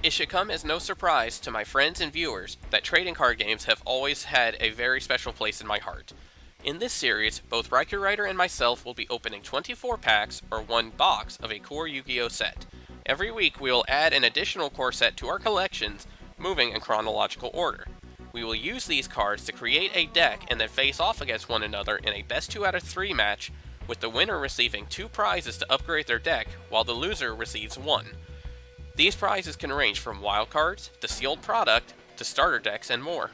It should come as no surprise to my friends and viewers that trading card games have always had a very special place in my heart. In this series, both Raikourider and myself will be opening 24 packs or one box of a core Yu-Gi-Oh set. Every week we will add an additional core set to our collections, moving in chronological order. We will use these cards to create a deck and then face off against one another in a best 2 out of 3 match, with the winner receiving 2 prizes to upgrade their deck, while the loser receives 1. These prizes can range from wild cards, to sealed product, to starter decks, and more.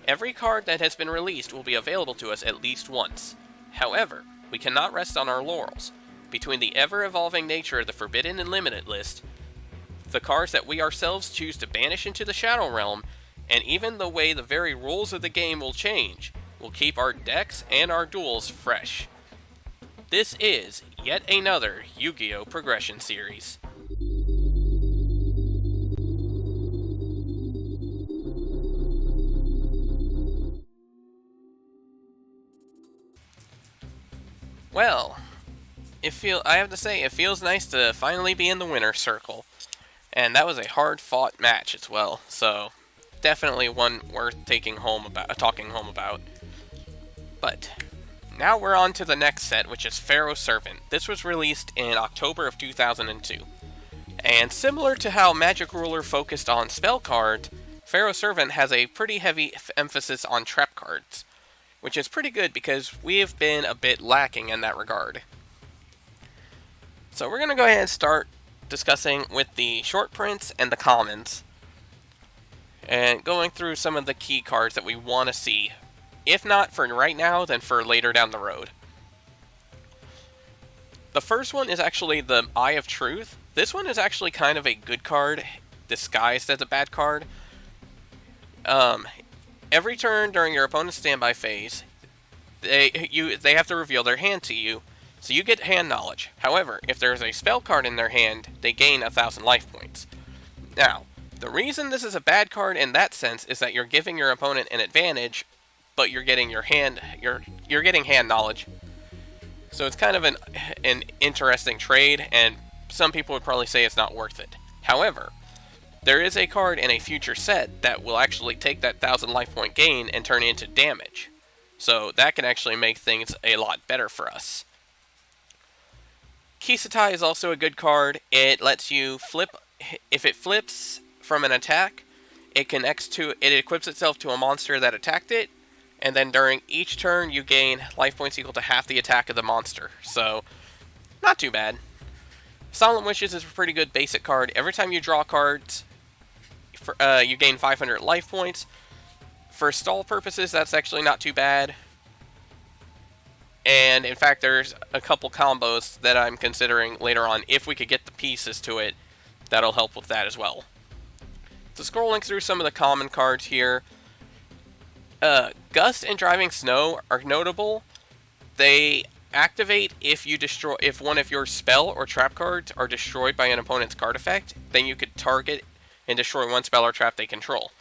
Every card that has been released will be available to us at least once. However, we cannot rest on our laurels. Between the ever-evolving nature of the Forbidden and Limited list, the cards that we ourselves choose to banish into the Shadow Realm, and even the way the very rules of the game will change, will keep our decks and our duels fresh. This is yet another Yu-Gi-Oh! Progression series. Well, I have to say, it feels nice to finally be in the winner's circle. And that was a hard-fought match as well, so definitely one worth talking home about. But now we're on to the next set, which is Pharaoh's Servant. This was released in October of 2002. And similar to how Magic Ruler focused on spell cards, Pharaoh's Servant has a pretty heavy emphasis on trap cards, which is pretty good because we have been a bit lacking in that regard. So we're going to go ahead and start discussing with the short prints and the commons, and going through some of the key cards that we want to see. If not for right now, then for later down the road. The first one is actually the Eye of Truth. This one is actually kind of a good card, disguised as a bad card. Every turn during your opponent's standby phase, they have to reveal their hand to you, so you get hand knowledge. However, if there's a spell card in their hand, they gain 1,000 life points. Now, the reason this is a bad card in that sense is that you're giving your opponent an advantage, but you're getting you're getting hand knowledge. So it's kind of an interesting trade, and some people would probably say it's not worth it. However, there is a card in a future set that will actually take that 1,000 life point gain and turn it into damage. So that can actually make things a lot better for us. Kisatai is also a good card. It lets you flip. If it flips from an attack, it equips itself to a monster that attacked it, and then during each turn you gain life points equal to half the attack of the monster. So, not too bad. Solemn Wishes is a pretty good basic card. Every time you draw cards, you gain 500 life points. For stall purposes, that's actually not too bad. And in fact, there's a couple combos that I'm considering later on. If we could get the pieces to it, that'll help with that as well. So scrolling through some of the common cards here, Gust and Driving Snow are notable. They activate if one of your spell or trap cards are destroyed by an opponent's card effect. Then you could target and destroy one spell or trap they control.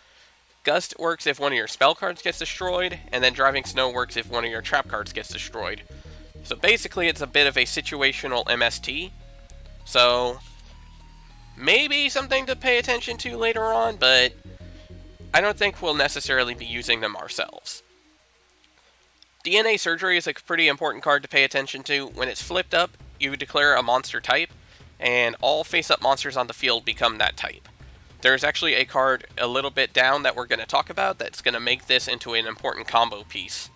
Gust works if one of your spell cards gets destroyed, and then Driving Snow works if one of your trap cards gets destroyed. So basically it's a bit of a situational MST. So maybe something to pay attention to later on, but I don't think we'll necessarily be using them ourselves. DNA Surgery is a pretty important card to pay attention to. When it's flipped up, you declare a monster type, and all face-up monsters on the field become that type. There's actually a card a little bit down that we're going to talk about that's going to make this into an important combo piece.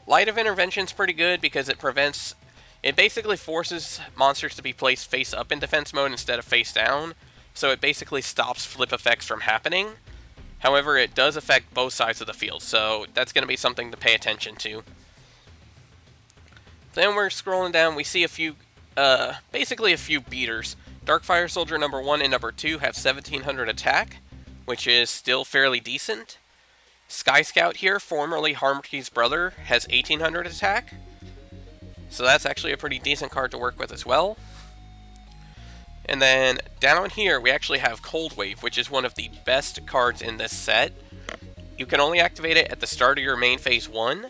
Light of Intervention is pretty good because it basically forces monsters to be placed face up in defense mode instead of face down, so it basically stops flip effects from happening. However, it does affect both sides of the field, so that's going to be something to pay attention to. Then we're scrolling down, we see basically a few beaters. Darkfire Soldier number 1 and number 2 have 1700 attack, which is still fairly decent. Sky Scout here, formerly Harmony's brother, has 1800 attack. So that's actually a pretty decent card to work with as well. And then down here we actually have Cold Wave, which is one of the best cards in this set. You can only activate it at the start of your main phase 1,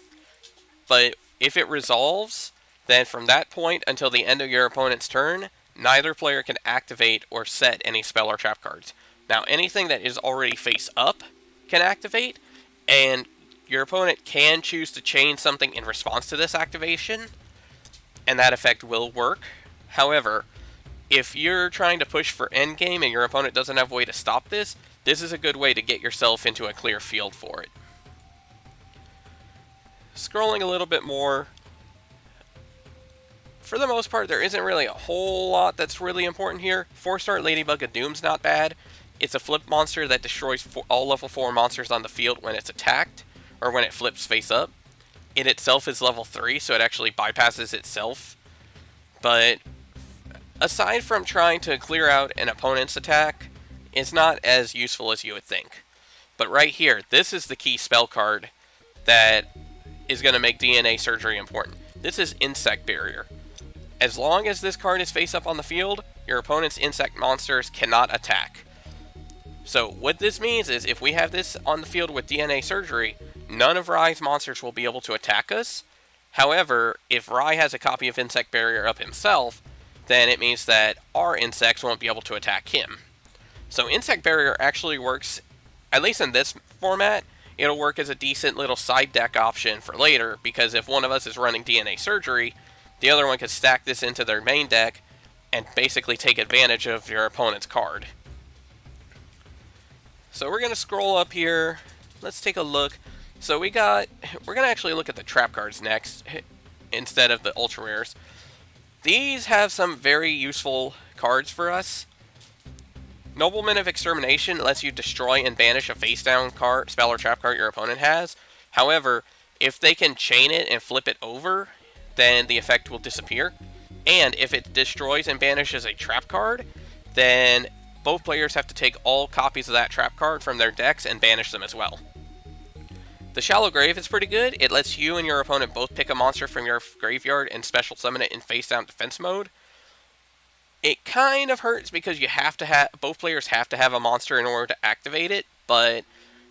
but if it resolves, then from that point until the end of your opponent's turn, neither player can activate or set any spell or trap cards. Now, anything that is already face up can activate, and your opponent can choose to chain something in response to this activation, and that effect will work. However, if you're trying to push for endgame and your opponent doesn't have a way to stop this, this is a good way to get yourself into a clear field for it. Scrolling a little bit more, for the most part, there isn't really a whole lot that's really important here. 4-star Ladybug of Doom's not bad. It's a flip monster that destroys all level 4 monsters on the field when it's attacked, or when it flips face up. It itself is level 3, so it actually bypasses itself. But aside from trying to clear out an opponent's attack, it's not as useful as you would think. But right here, this is the key spell card that is going to make DNA Surgery important. This is Insect Barrier. As long as this card is face up on the field, your opponent's insect monsters cannot attack. So what this means is if we have this on the field with DNA Surgery, none of Rai's monsters will be able to attack us. However, if Rai has a copy of Insect Barrier up himself, then it means that our insects won't be able to attack him. So Insect Barrier actually works, at least in this format, it'll work as a decent little side deck option for later, because if one of us is running DNA Surgery, the other one could stack this into their main deck and basically take advantage of your opponent's card. So we're going to scroll up here. Let's take a look. So we're going to actually look at the trap cards next instead of the ultra rares. These have some very useful cards for us. Nobleman of Extermination lets you destroy and banish a face down card, spell or trap card your opponent has. However, if they can chain it and flip it over, then the effect will disappear. And if it destroys and banishes a trap card, then both players have to take all copies of that trap card from their decks and banish them as well. The Shallow Grave is pretty good. It lets you and your opponent both pick a monster from your graveyard and special summon it in face down defense mode. It kind of hurts because you have to have both players have to have a monster in order to activate it, but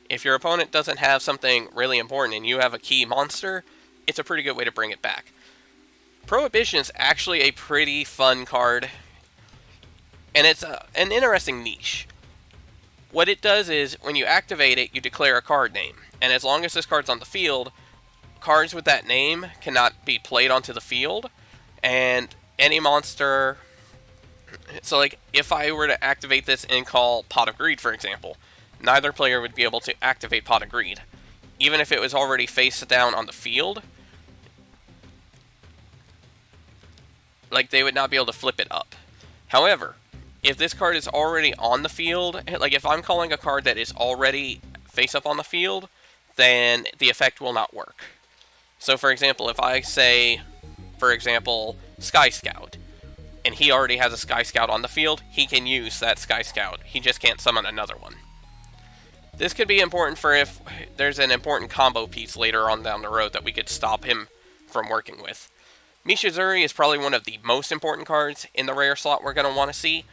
if your opponent doesn't have something really important and you have a key monster, it's a pretty good way to bring it back. Prohibition is actually a pretty fun card, and it's an interesting niche. What it does is, when you activate it, you declare a card name, and as long as this card's on the field, cards with that name cannot be played onto the field, and any monster... So, like, if I were to activate this and call Pot of Greed, for example, neither player would be able to activate Pot of Greed. Even if it was already face down on the field, like, they would not be able to flip it up. However, if this card is already on the field, like if I'm calling a card that is already face up on the field, then the effect will not work. So for example, if I say, for example, Sky Scout, and he already has a Sky Scout on the field, he can use that Sky Scout. He just can't summon another one. This could be important for if there's an important combo piece later on down the road that we could stop him from working with. Mishizuri is probably one of the most important cards in the rare slot we're going to want to see.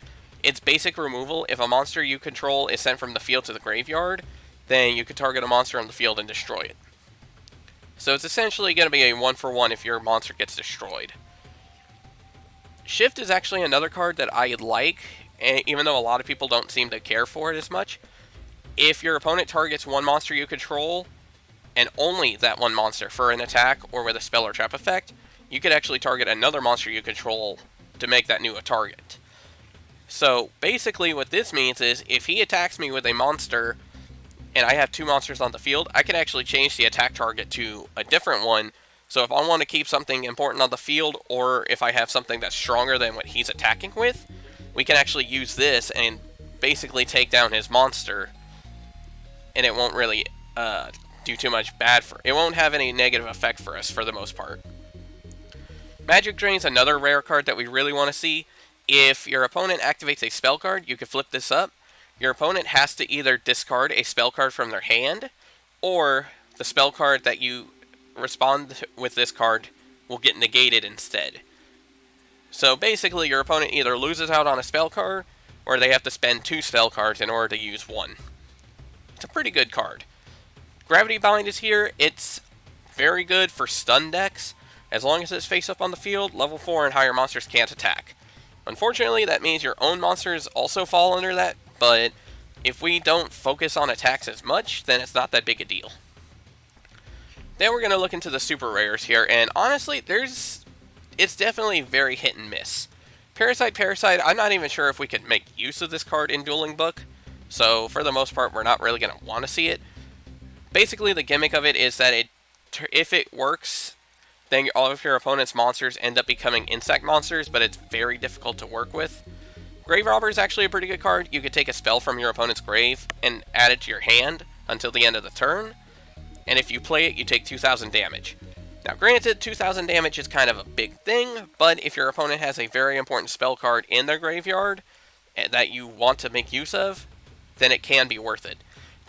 It's basic removal. If a monster you control is sent from the field to the graveyard, then you could target a monster on the field and destroy it. So it's essentially going to be a 1-for-1 if your monster gets destroyed. Shift is actually another card that I like, even though a lot of people don't seem to care for it as much. If your opponent targets one monster you control, and only that one monster for an attack or with a spell or trap effect, you could actually target another monster you control to make that new a target. So basically what this means is if he attacks me with a monster and I have two monsters on the field, I can actually change the attack target to a different one. So if I want to keep something important on the field, or if I have something that's stronger than what he's attacking with, we can actually use this and basically take down his monster, and it won't really do too much bad for it. It won't have any negative effect for us for the most part. Magic Drain's another rare card that we really want to see. If your opponent activates a spell card, you can flip this up. Your opponent has to either discard a spell card from their hand, or the spell card that you respond with this card will get negated instead. So basically your opponent either loses out on a spell card, or they have to spend two spell cards in order to use one. It's a pretty good card. Gravity Bind is here. It's very good for stun decks. As long as it's face up on the field, level 4 and higher monsters can't attack. Unfortunately, that means your own monsters also fall under that, but if we don't focus on attacks as much, then it's not that big a deal. Then we're going to look into the super rares here, and honestly, it's definitely very hit and miss. Parasite, I'm not even sure if we could make use of this card in Dueling Book, so for the most part, we're not really going to want to see it. Basically, the gimmick of it is that if it works, then all of your opponent's monsters end up becoming insect monsters, but it's very difficult to work with. Grave Robber is actually a pretty good card. You could take a spell from your opponent's grave and add it to your hand until the end of the turn, and if you play it, you take 2,000 damage. Now granted, 2,000 damage is kind of a big thing, but if your opponent has a very important spell card in their graveyard that you want to make use of, then it can be worth it.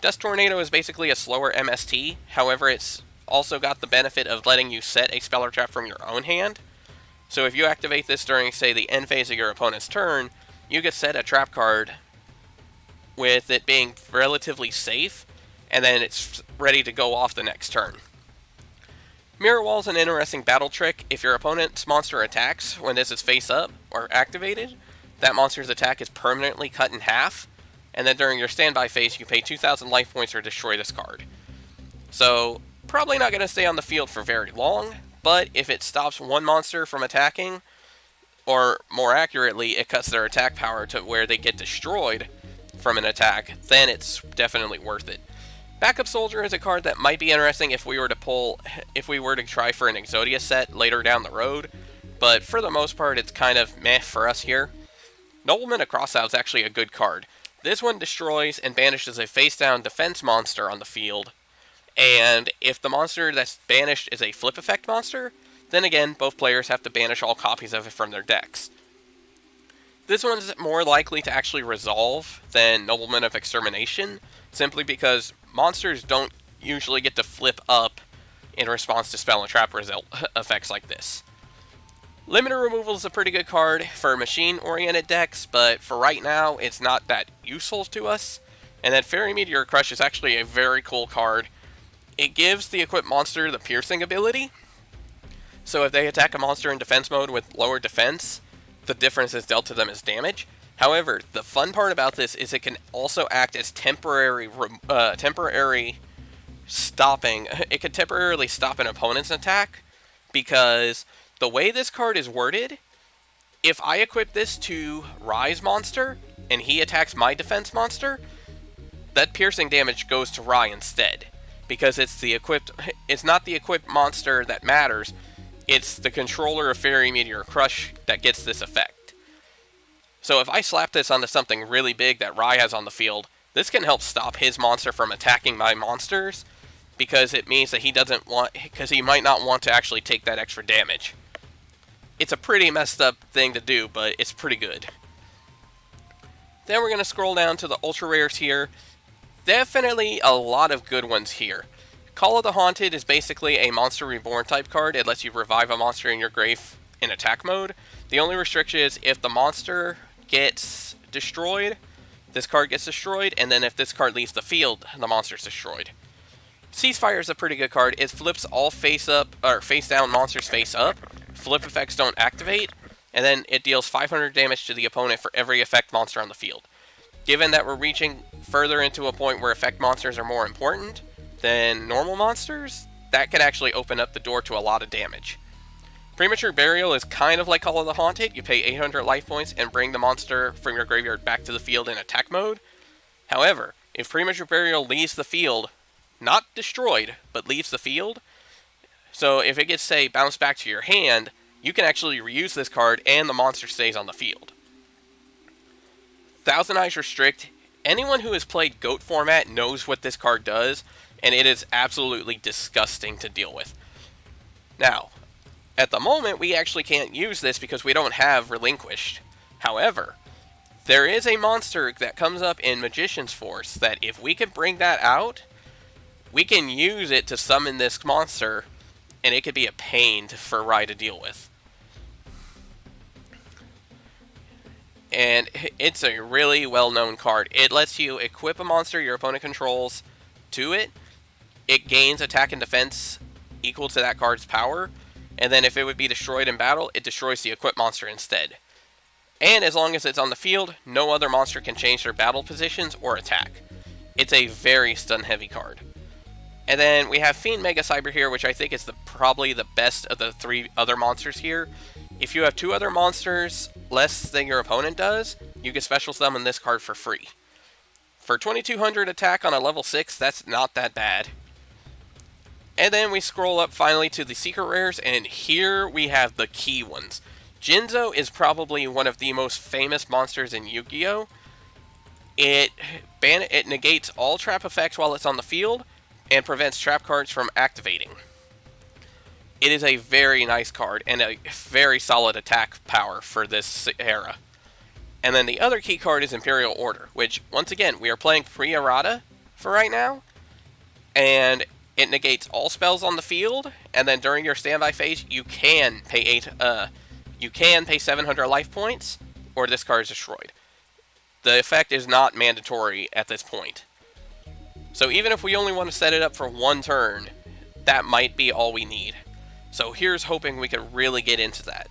Dust Tornado is basically a slower MST, however it's also got the benefit of letting you set a spell or trap from your own hand. So if you activate this during, say, the end phase of your opponent's turn, you could set a trap card with it being relatively safe, and then it's ready to go off the next turn. Mirror Wall is an interesting battle trick. If your opponent's monster attacks when this is face up or activated, that monster's attack is permanently cut in half, and then during your standby phase, you pay 2,000 life points or destroy this card. So, probably not going to stay on the field for very long, but if it stops one monster from attacking, or more accurately, it cuts their attack power to where they get destroyed from an attack, then it's definitely worth it. Backup Soldier is a card that might be interesting if we were to try for an Exodia set later down the road, but for the most part, it's kind of meh for us here. Nobleman of Crossout is actually a good card. This one destroys and banishes a face-down defense monster on the field, and if the monster that's banished is a flip effect monster, then again, both players have to banish all copies of it from their decks. This one's more likely to actually resolve than Nobleman of Extermination, simply because monsters don't usually get to flip up in response to spell and trap effects like this. Limiter Removal is a pretty good card for machine-oriented decks, but for right now, it's not that useful to us. And then Fairy Meteor Crush is actually a very cool card. It gives the equipped monster the piercing ability, so if they attack a monster in defense mode with lower defense, the difference is dealt to them as damage. However, the fun part about this is it can also act as temporary stopping. It can temporarily stop an opponent's attack, because the way this card is worded, if I equip this to Rai's monster and he attacks my defense monster, that piercing damage goes to Rai instead, because it's not the equipped monster that matters. It's the controller of Fairy Meteor Crush that gets this effect. So if I slap this onto something really big that Rai has on the field, this can help stop his monster from attacking my monsters, because it means that he might not want to actually take that extra damage. It's a pretty messed up thing to do, but it's pretty good. Then we're going to scroll down to the ultra rares here. Definitely a lot of good ones here. Call of the Haunted is basically a Monster Reborn type card. It lets you revive a monster in your grave in attack mode. The only restriction is if the monster gets destroyed, this card gets destroyed, and then if this card leaves the field, the monster's destroyed. Ceasefire is a pretty good card. It flips all face down monsters face up. Flip effects don't activate, and then it deals 500 damage to the opponent for every effect monster on the field. Given that we're reaching further into a point where effect monsters are more important than normal monsters, that can actually open up the door to a lot of damage. Premature Burial is kind of like Call of the Haunted. You pay 800 life points and bring the monster from your graveyard back to the field in attack mode. However, if Premature Burial leaves the field, not destroyed, but leaves the field, so if it gets, say, bounced back to your hand, you can actually reuse this card and the monster stays on the field. Thousand Eyes Restrict. Anyone who has played GOAT format knows what this card does, and it is absolutely disgusting to deal with. Now, at the moment, we actually can't use this because we don't have Relinquished. However, there is a monster that comes up in Magician's Force that if we can bring that out, we can use it to summon this monster, and it could be a pain for Rai to deal with. And it's a really well-known card. It lets you equip a monster your opponent controls to it. It gains attack and defense equal to that card's power. And then if it would be destroyed in battle, it destroys the equipped monster instead. And as long as it's on the field, no other monster can change their battle positions or attack. It's a very stun-heavy card. And then we have Fiend Mega Cyber here, which I think is probably the best of the 3 other monsters here. If you have 2 other monsters less than your opponent does, you can special summon this card for free. For 2200 attack on a level 6, that's not that bad. And then we scroll up finally to the secret rares, and here we have the key ones. Jinzo is probably one of the most famous monsters in Yu-Gi-Oh! It negates all trap effects while it's on the field, and prevents trap cards from activating. It is a very nice card, and a very solid attack power for this era. And then the other key card is Imperial Order, which, once again, we are playing pre-errata for right now, and it negates all spells on the field, and then during your standby phase, you can pay 700 life points, or this card is destroyed. The effect is not mandatory at this point. So even if we only want to set it up for 1 turn, that might be all we need. So here's hoping we can really get into that.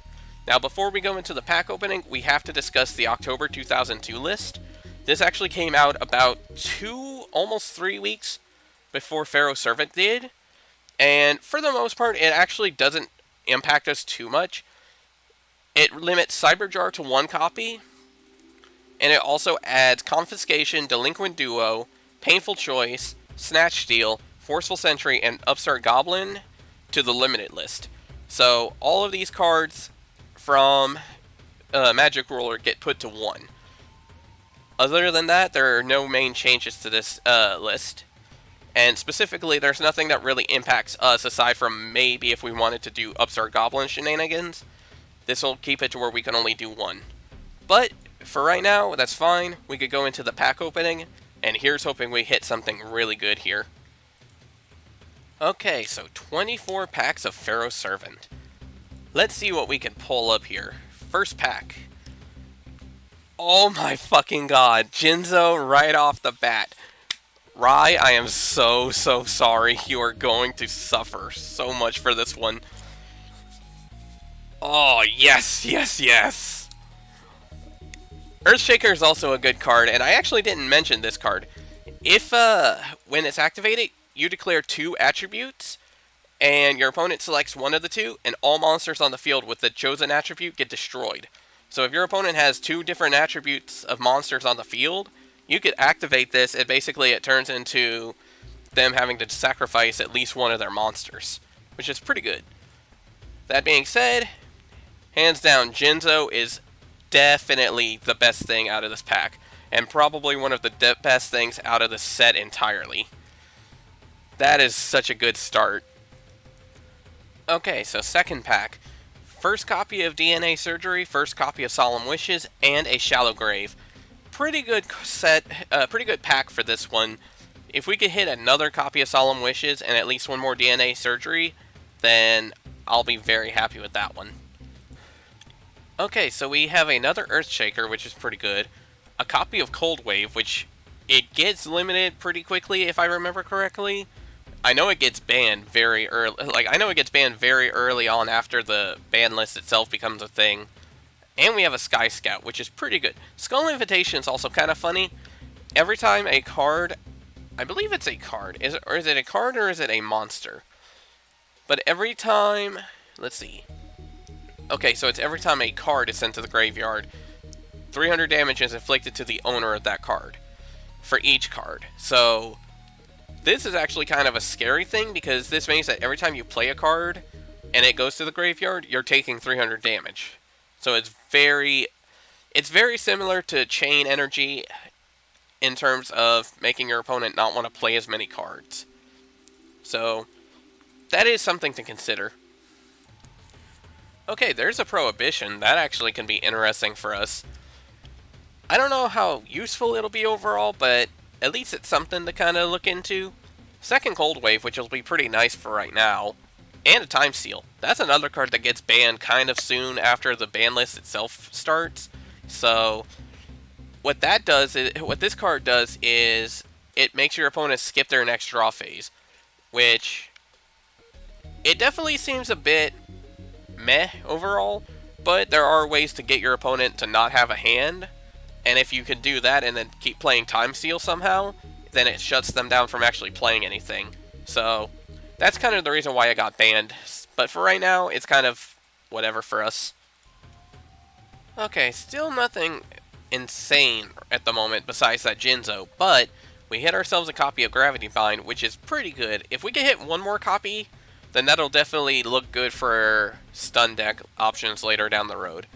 Now before we go into the pack opening, we have to discuss the October 2002 list. This actually came out about almost 3 weeks before Pharaoh's Servant did. And for the most part, it actually doesn't impact us too much. It limits Cyberjar to 1 copy. And it also adds Confiscation, Delinquent Duo, Painful Choice, Snatch Steal, Forceful Sentry, and Upstart Goblin to the limited list. So all of these cards from Magic Ruler get put to 1. Other than that, there are no main changes to this list. And specifically, there's nothing that really impacts us aside from maybe if we wanted to do Upstart Goblin shenanigans. This will keep it to where we can only do 1. But for right now, that's fine. We could go into the pack opening, and here's hoping we hit something really good here. Okay, so 24 packs of Pharaoh's Servant. Let's see what we can pull up here. First pack. Oh my fucking god, Jinzo right off the bat. Rai, I am so sorry. You are going to suffer so much for this one. Oh, yes. Earthshaker is also a good card, and I actually didn't mention this card. If, when it's activated, you declare 2 attributes, and your opponent selects one of the 2, and all monsters on the field with the chosen attribute get destroyed. So if your opponent has 2 different attributes of monsters on the field, you could activate this, and basically it turns into them having to sacrifice at least one of their monsters, which is pretty good. That being said, hands down, Jinzo is definitely the best thing out of this pack, and probably one of the best things out of the set entirely. That is such a good start. Okay, so second pack. First copy of DNA Surgery, first copy of Solemn Wishes, and a Shallow Grave. Pretty good set, pretty good pack for this one. If we could hit another copy of Solemn Wishes and at least one more DNA Surgery, then I'll be very happy with that one. Okay, so we have another Earthshaker, which is pretty good. A copy of Cold Wave, which it gets limited pretty quickly, if I remember correctly. I know it gets banned very early. I know it gets banned very early on after the ban list itself becomes a thing. And we have a Sky Scout, which is pretty good. Skull Invitation is also kind of funny. Every time a card, I believe it's a card. Is it a card or is it a monster? But every time, let's see. Okay, so it's every time a card is sent to the graveyard, 300 damage is inflicted to the owner of that card for each card. So this is actually kind of a scary thing because this means that every time you play a card and it goes to the graveyard, you're taking 300 damage. So it's very similar to Chain Energy in terms of making your opponent not want to play as many cards. So that is something to consider. Okay, there's a Prohibition. That actually can be interesting for us. I don't know how useful it'll be overall, but at least it's something to kind of look into. Second Cold Wave, which will be pretty nice for right now. And a Time Seal. That's another card that gets banned kind of soon after the ban list itself starts. So what this card does is it makes your opponent skip their next draw phase, which it definitely seems a bit meh overall, but there are ways to get your opponent to not have a hand, and if you can do that and then keep playing Time Steal somehow, then it shuts them down from actually playing anything. So that's kind of the reason why I got banned, but for right now, it's kind of whatever for us. Okay, still nothing insane at the moment besides that Jinzo, but we hit ourselves a copy of Gravity Bind, which is pretty good. If we can hit one more copy, then that'll definitely look good for stun deck options later down the road.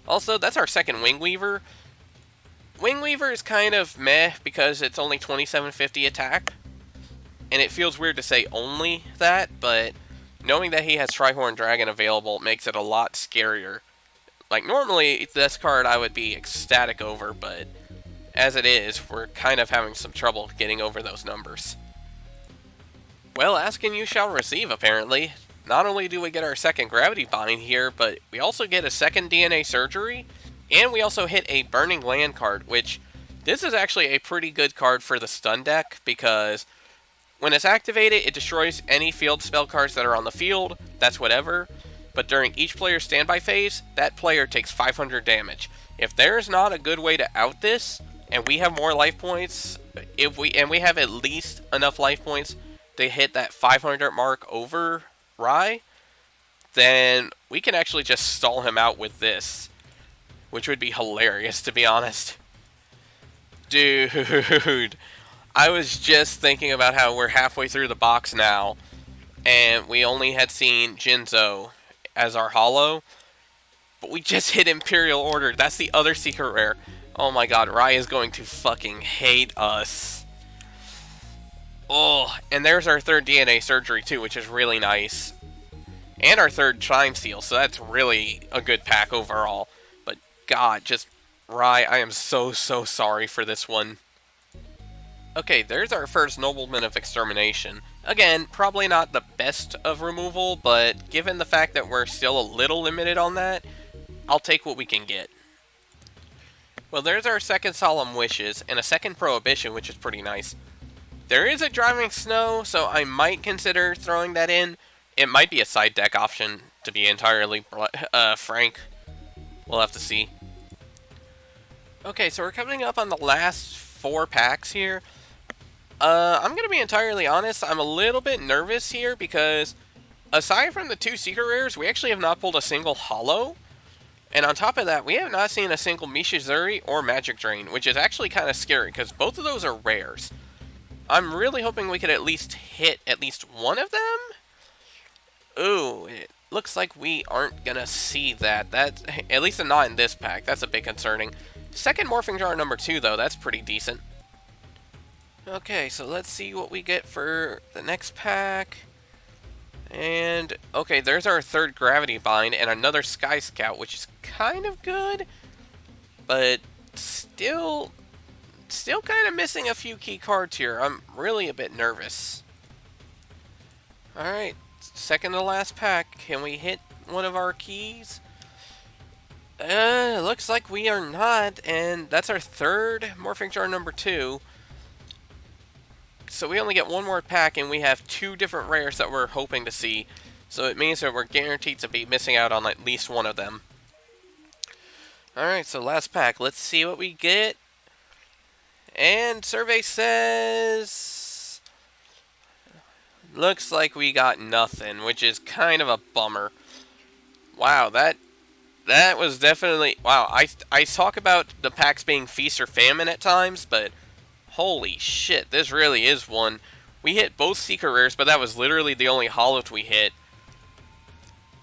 Also, that's our second Wing Weaver. Wing Weaver is kind of meh because it's only 2750 attack, and it feels weird to say only that, but knowing that he has Trihorn Dragon available makes it a lot scarier. Like, normally, this card I would be ecstatic over, but as it is, we're kind of having some trouble getting over those numbers. Well, ask and you shall receive, apparently. Not only do we get our second Gravity Bind here, but we also get a second DNA Surgery, and we also hit a Burning Land card, which this is actually a pretty good card for the stun deck, because when it's activated, it destroys any field spell cards that are on the field, that's whatever, but during each player's standby phase, that player takes 500 damage. If there's not a good way to out this, and we have more life points, we have at least enough life points to hit that 500 mark over Rai, then we can actually just stall him out with this, which would be hilarious, to be honest. Dude, I was just thinking about how we're halfway through the box now, and we only had seen Jinzo as our holo, but we just hit Imperial Order. That's the other secret rare. Oh my god, Rai is going to fucking hate us. Oh, and there's our third DNA Surgery too, which is really nice. And our third Time Steal, so that's really a good pack overall. But god, just Rai, I am so sorry for this one. Okay, there's our first Nobleman of Extermination. Again, probably not the best of removal, but given the fact that we're still a little limited on that, I'll take what we can get. Well, there's our second Solemn Wishes, and a second Prohibition, which is pretty nice. There is a Driving Snow, so I might consider throwing that in. It might be a side deck option, to be entirely frank. We'll have to see. Okay, so we're coming up on the last 4 packs here. I'm going to be entirely honest, I'm a little bit nervous here because aside from the 2 secret rares, we actually have not pulled a single holo. And on top of that, we have not seen a single Mishizuri or Magic Drain, which is actually kind of scary because both of those are rares. I'm really hoping we could at least hit at least one of them. Ooh, it looks like we aren't going to see that. That's, at least not in this pack. That's a bit concerning. Second Morphing Jar number 2, though. That's pretty decent. Okay, so let's see what we get for the next pack. And, okay, there's our third Gravity Bind and another Sky Scout, which is kind of good. But still kind of missing a few key cards here. I'm really a bit nervous. Alright, second to last pack. Can we hit one of our keys? Looks like we are not, and that's our third Morphing Jar number 2. So we only get one more pack, and we have 2 different rares that we're hoping to see. So it means that we're guaranteed to be missing out on at least one of them. Alright, so last pack. Let's see what we get. And survey says... looks like we got nothing, which is kind of a bummer. Wow, that was definitely... wow, I talk about the packs being feast or famine at times, but... holy shit, this really is one. We hit both secret rares, but that was literally the only holo we hit.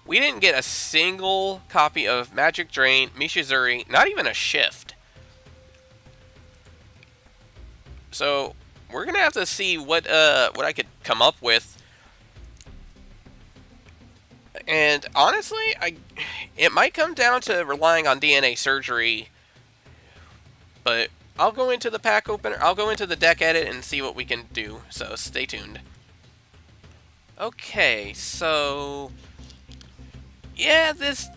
We didn't get a single copy of Magic Drain, Mishizuri, not even a Shift. So, we're going to have to see what I could come up with. And honestly, it might come down to relying on DNA Surgery, but I'll go into the pack opener, I'll go into the deck edit and see what we can do, so stay tuned. Okay, so... yeah, this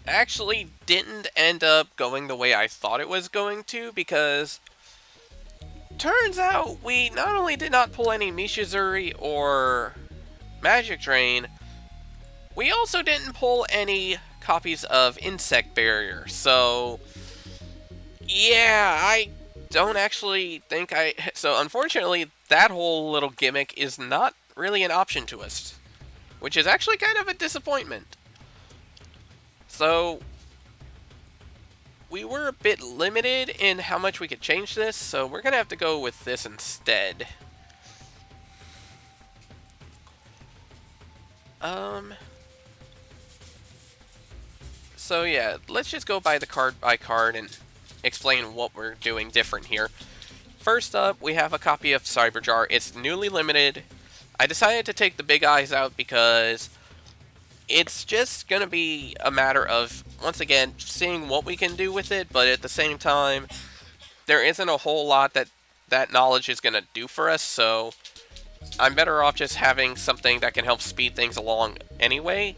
actually didn't end up going the way I thought it was going to, because... turns out we not only did not pull any Mishizuri or Magic Drain, we also didn't pull any copies of Insect Barrier. So, yeah, I don't actually think I... So, unfortunately, that whole little gimmick is not really an option to us, which is actually kind of a disappointment. So, we were a bit limited in how much we could change this, so we're going to have to go with this instead. So yeah, let's just go by card and explain what we're doing different here. First up, we have a copy of Cyberjar. It's newly limited. I decided to take the big eyes out because it's just going to be a matter of, once again, seeing what we can do with it, but at the same time, there isn't a whole lot that knowledge is going to do for us, so I'm better off just having something that can help speed things along anyway.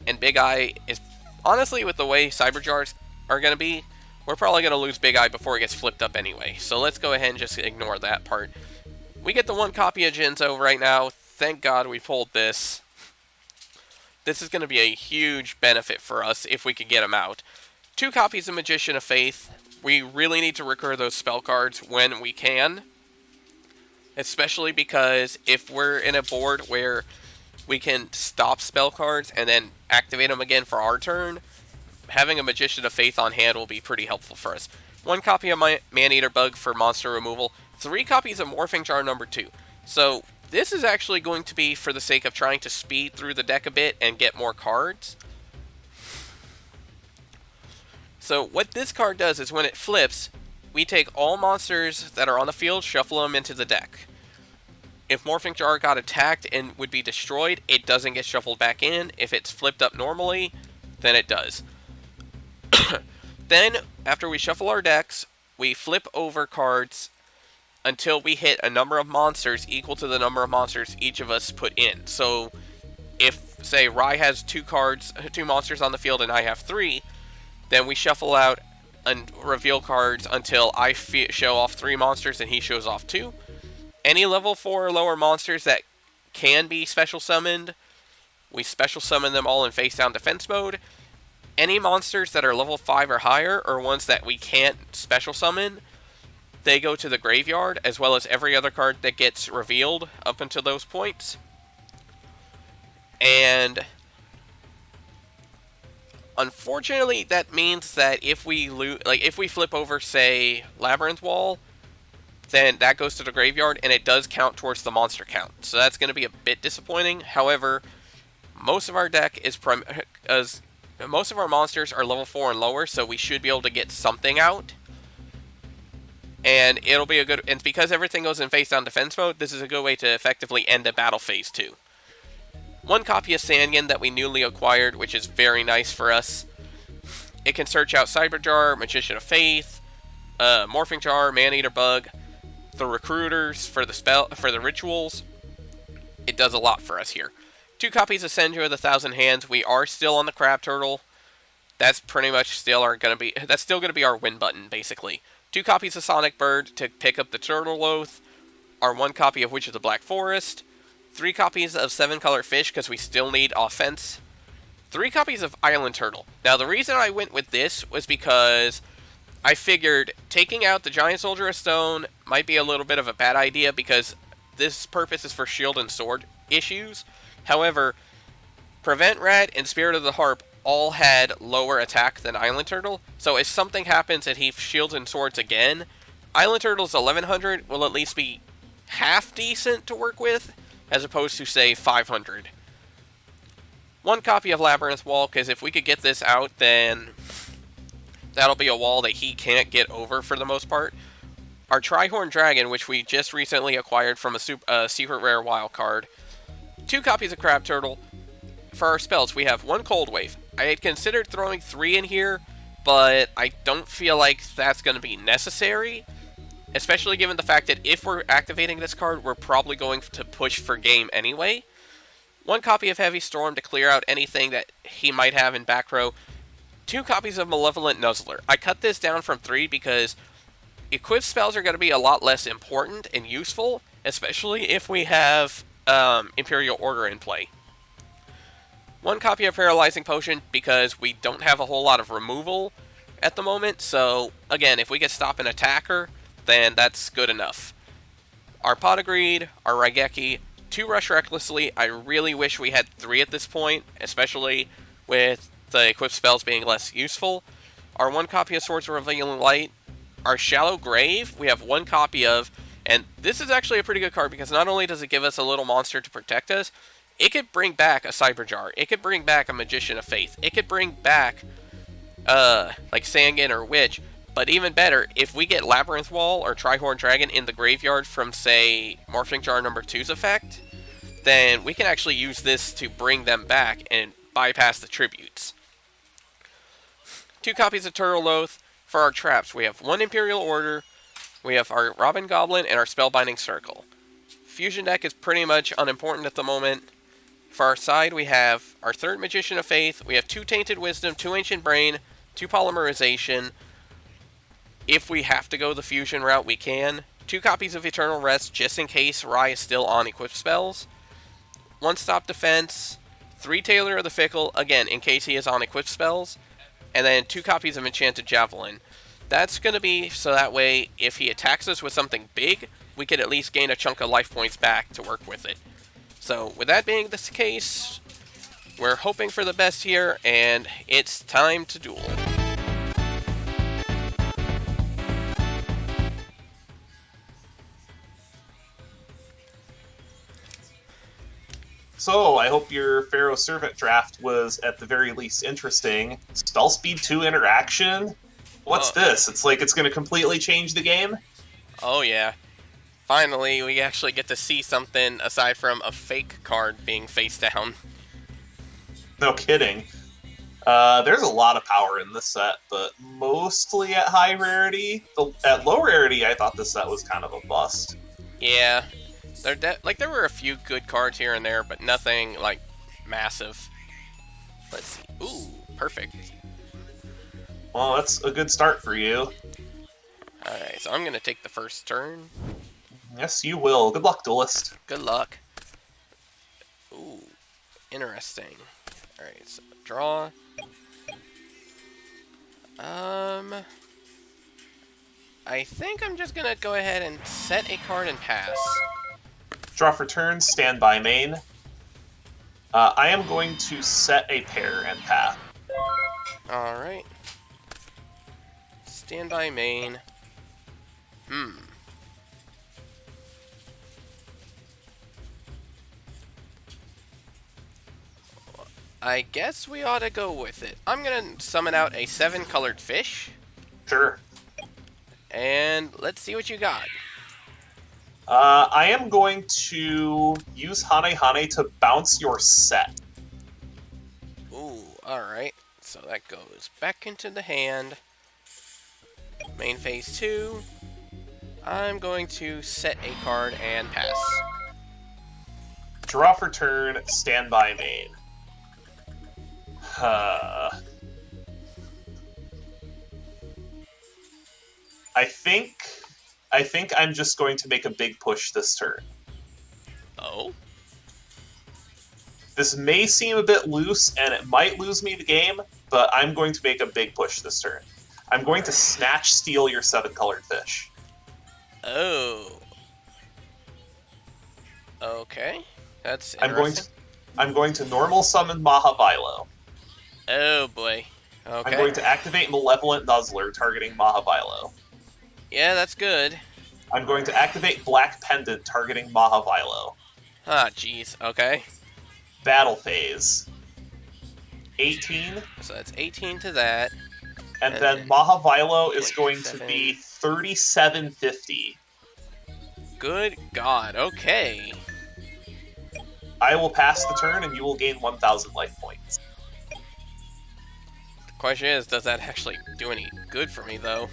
And Big Eye is, honestly, with the way Cyberjars are going to be, we're probably going to lose Big Eye before it gets flipped up anyway. So let's go ahead and just ignore that part. We get the one copy of Jinzo right now. Thank God we pulled this. This is going to be a huge benefit for us if we can get him out. 2 copies of Magician of Faith. We really need to recur those spell cards when we can. Especially because if we're in a board where we can stop spell cards and then activate them again for our turn, having a Magician of Faith on hand will be pretty helpful for us. 1 copy of my Man-Eater Bug for monster removal. 3 copies of Morphing Jar number 2. So this is actually going to be for the sake of trying to speed through the deck a bit and get more cards. So what this card does is when it flips, we take all monsters that are on the field, shuffle them into the deck. If Morphing Jar got attacked and would be destroyed, it doesn't get shuffled back in. If it's flipped up normally, then it does. Then, after we shuffle our decks, we flip over cards until we hit a number of monsters equal to the number of monsters each of us put in. So, if, say, Rai has 2 monsters on the field and I have 3, then we shuffle out and reveal cards until I show off 3 monsters and he shows off 2. Any level 4 or lower monsters that can be special summoned, we special summon them all in face down defense mode. Any monsters that are level 5 or higher, or ones that we can't special summon, they go to the graveyard, as well as every other card that gets revealed up until those points. And unfortunately, that means that if we flip over, say, Labyrinth Wall, then that goes to the graveyard, and it does count towards the monster count. So that's going to be a bit disappointing. However, most of our deck is most of our monsters are level 4 and lower, so we should be able to get something out. And it'll be and because everything goes in face down defense mode, this is a good way to effectively end a battle phase 2. 1 copy of Sangan that we newly acquired, which is very nice for us. It can search out Cyberjar, Magician of Faith, Morphing Jar, Man-Eater Bug, the Recruiters for the rituals. It does a lot for us here. 2 copies of Senju of the Thousand Hands. We are still on the Crab Turtle. That's pretty much still going to be our win button, basically. 2 copies of Sonic Bird to pick up the Turtle Oath. Our 1 copy of Witch of the Black Forest. 3 copies of 7-color Fish because we still need offense. 3 copies of Island Turtle. Now, the reason I went with this was because I figured taking out the Giant Soldier of Stone might be a little bit of a bad idea because this purpose is for shield and sword issues. However, Prevent Rat and Spirit of the Harp all had lower attack than Island Turtle, so if something happens and he shields and swords again, Island Turtle's 1100 will at least be half decent to work with, as opposed to, say, 500. 1 copy of Labyrinth Wall, because if we could get this out, then that'll be a wall that he can't get over for the most part. Our Trihorn Dragon, which we just recently acquired from a secret rare wild card. 2 copies of Crab Turtle. For our spells, we have 1 Cold Wave. I had considered throwing 3 in here, but I don't feel like that's going to be necessary, especially given the fact that if we're activating this card, we're probably going to push for game anyway. 1 copy of Heavy Storm to clear out anything that he might have in back row. 2 copies of Malevolent Nuzzler. I cut this down from 3 because equipped spells are going to be a lot less important and useful, especially if we have Imperial Order in play. 1 copy of Paralyzing Potion because we don't have a whole lot of removal at the moment. So, again, if we get stop an attacker, then that's good enough. Our Pot of Greed, our Raigeki, 2 Rush Recklessly. I really wish we had 3 at this point, especially with the equipped spells being less useful. Our 1 copy of Swords of Revealing Light, our Shallow Grave, we have 1 copy of, and this is actually a pretty good card because not only does it give us a little monster to protect us, it could bring back a Cyberjar, it could bring back a Magician of Faith, it could bring back, like Sangin or Witch, but even better, if we get Labyrinth Wall or Trihorn Dragon in the graveyard from, say, Morphing Jar number 2's effect, then we can actually use this to bring them back and bypass the tributes. 2 copies of Turtle Oath. For our traps, we have 1 Imperial Order, we have our Robin Goblin, and our Spellbinding Circle. Fusion deck is pretty much unimportant at the moment. For our side, we have our 3rd Magician of Faith, we have 2 Tainted Wisdom, 2 Ancient Brain, 2 Polymerization. If we have to go the fusion route, we can. 2 copies of Eternal Rest, just in case Rai is still on equipped spells. 1 Stop Defense, 3 Tailor of the Fickle, again, in case he is on equipped spells. And then 2 copies of Enchanted Javelin. That's going to be so that way, if he attacks us with something big, we could at least gain a chunk of life points back to work with it. So, with that being the case, we're hoping for the best here, and it's time to duel. So, I hope your Pharaoh Servant draft was at the very least interesting. Spell Speed 2 interaction? What's this? It's like it's going to completely change the game? Oh yeah. Finally, we actually get to see something aside from a fake card being face down. No kidding. There's a lot of power in this set, but mostly at high rarity. At low rarity, I thought this set was kind of a bust. Yeah. There were a few good cards here and there, but nothing, like, massive. Let's see. Ooh, perfect. Well, that's a good start for you. Alright, so I'm going to take the first turn. Yes, you will. Good luck, Duelist. Good luck. Ooh, interesting. Alright, so draw. I think I'm just going to go ahead and set a card and pass. Draw for turn, stand by main. I am going to set a pair and pass. Alright. Stand by main. I guess we ought to go with it. I'm going to summon out a 7-colored fish. Sure. And let's see what you got. I am going to use Hane Hane to bounce your set. Ooh, alright. So that goes back into the hand. Main phase 2. I'm going to set a card and pass. Draw for turn, stand by main. I think I'm just going to make a big push this turn. Oh? This may seem a bit loose, and it might lose me the game, but I'm going to make a big push this turn. I'm going to snatch steal your 7-colored fish. Oh. Okay. That's interesting. I'm going to normal summon Mahavilo. Oh boy. Okay. I'm going to activate Malevolent Nuzzler, targeting Mahavilo. Yeah, that's good. I'm going to activate Black Pendant, targeting Mahavilo. Ah, jeez. Okay. Battle phase. 18. So that's 18 to that. And then Mahavilo is going to be 3750. Good God. Okay. I will pass the turn, and you will gain 1,000 life points. The question is, does that actually do any good for me, though?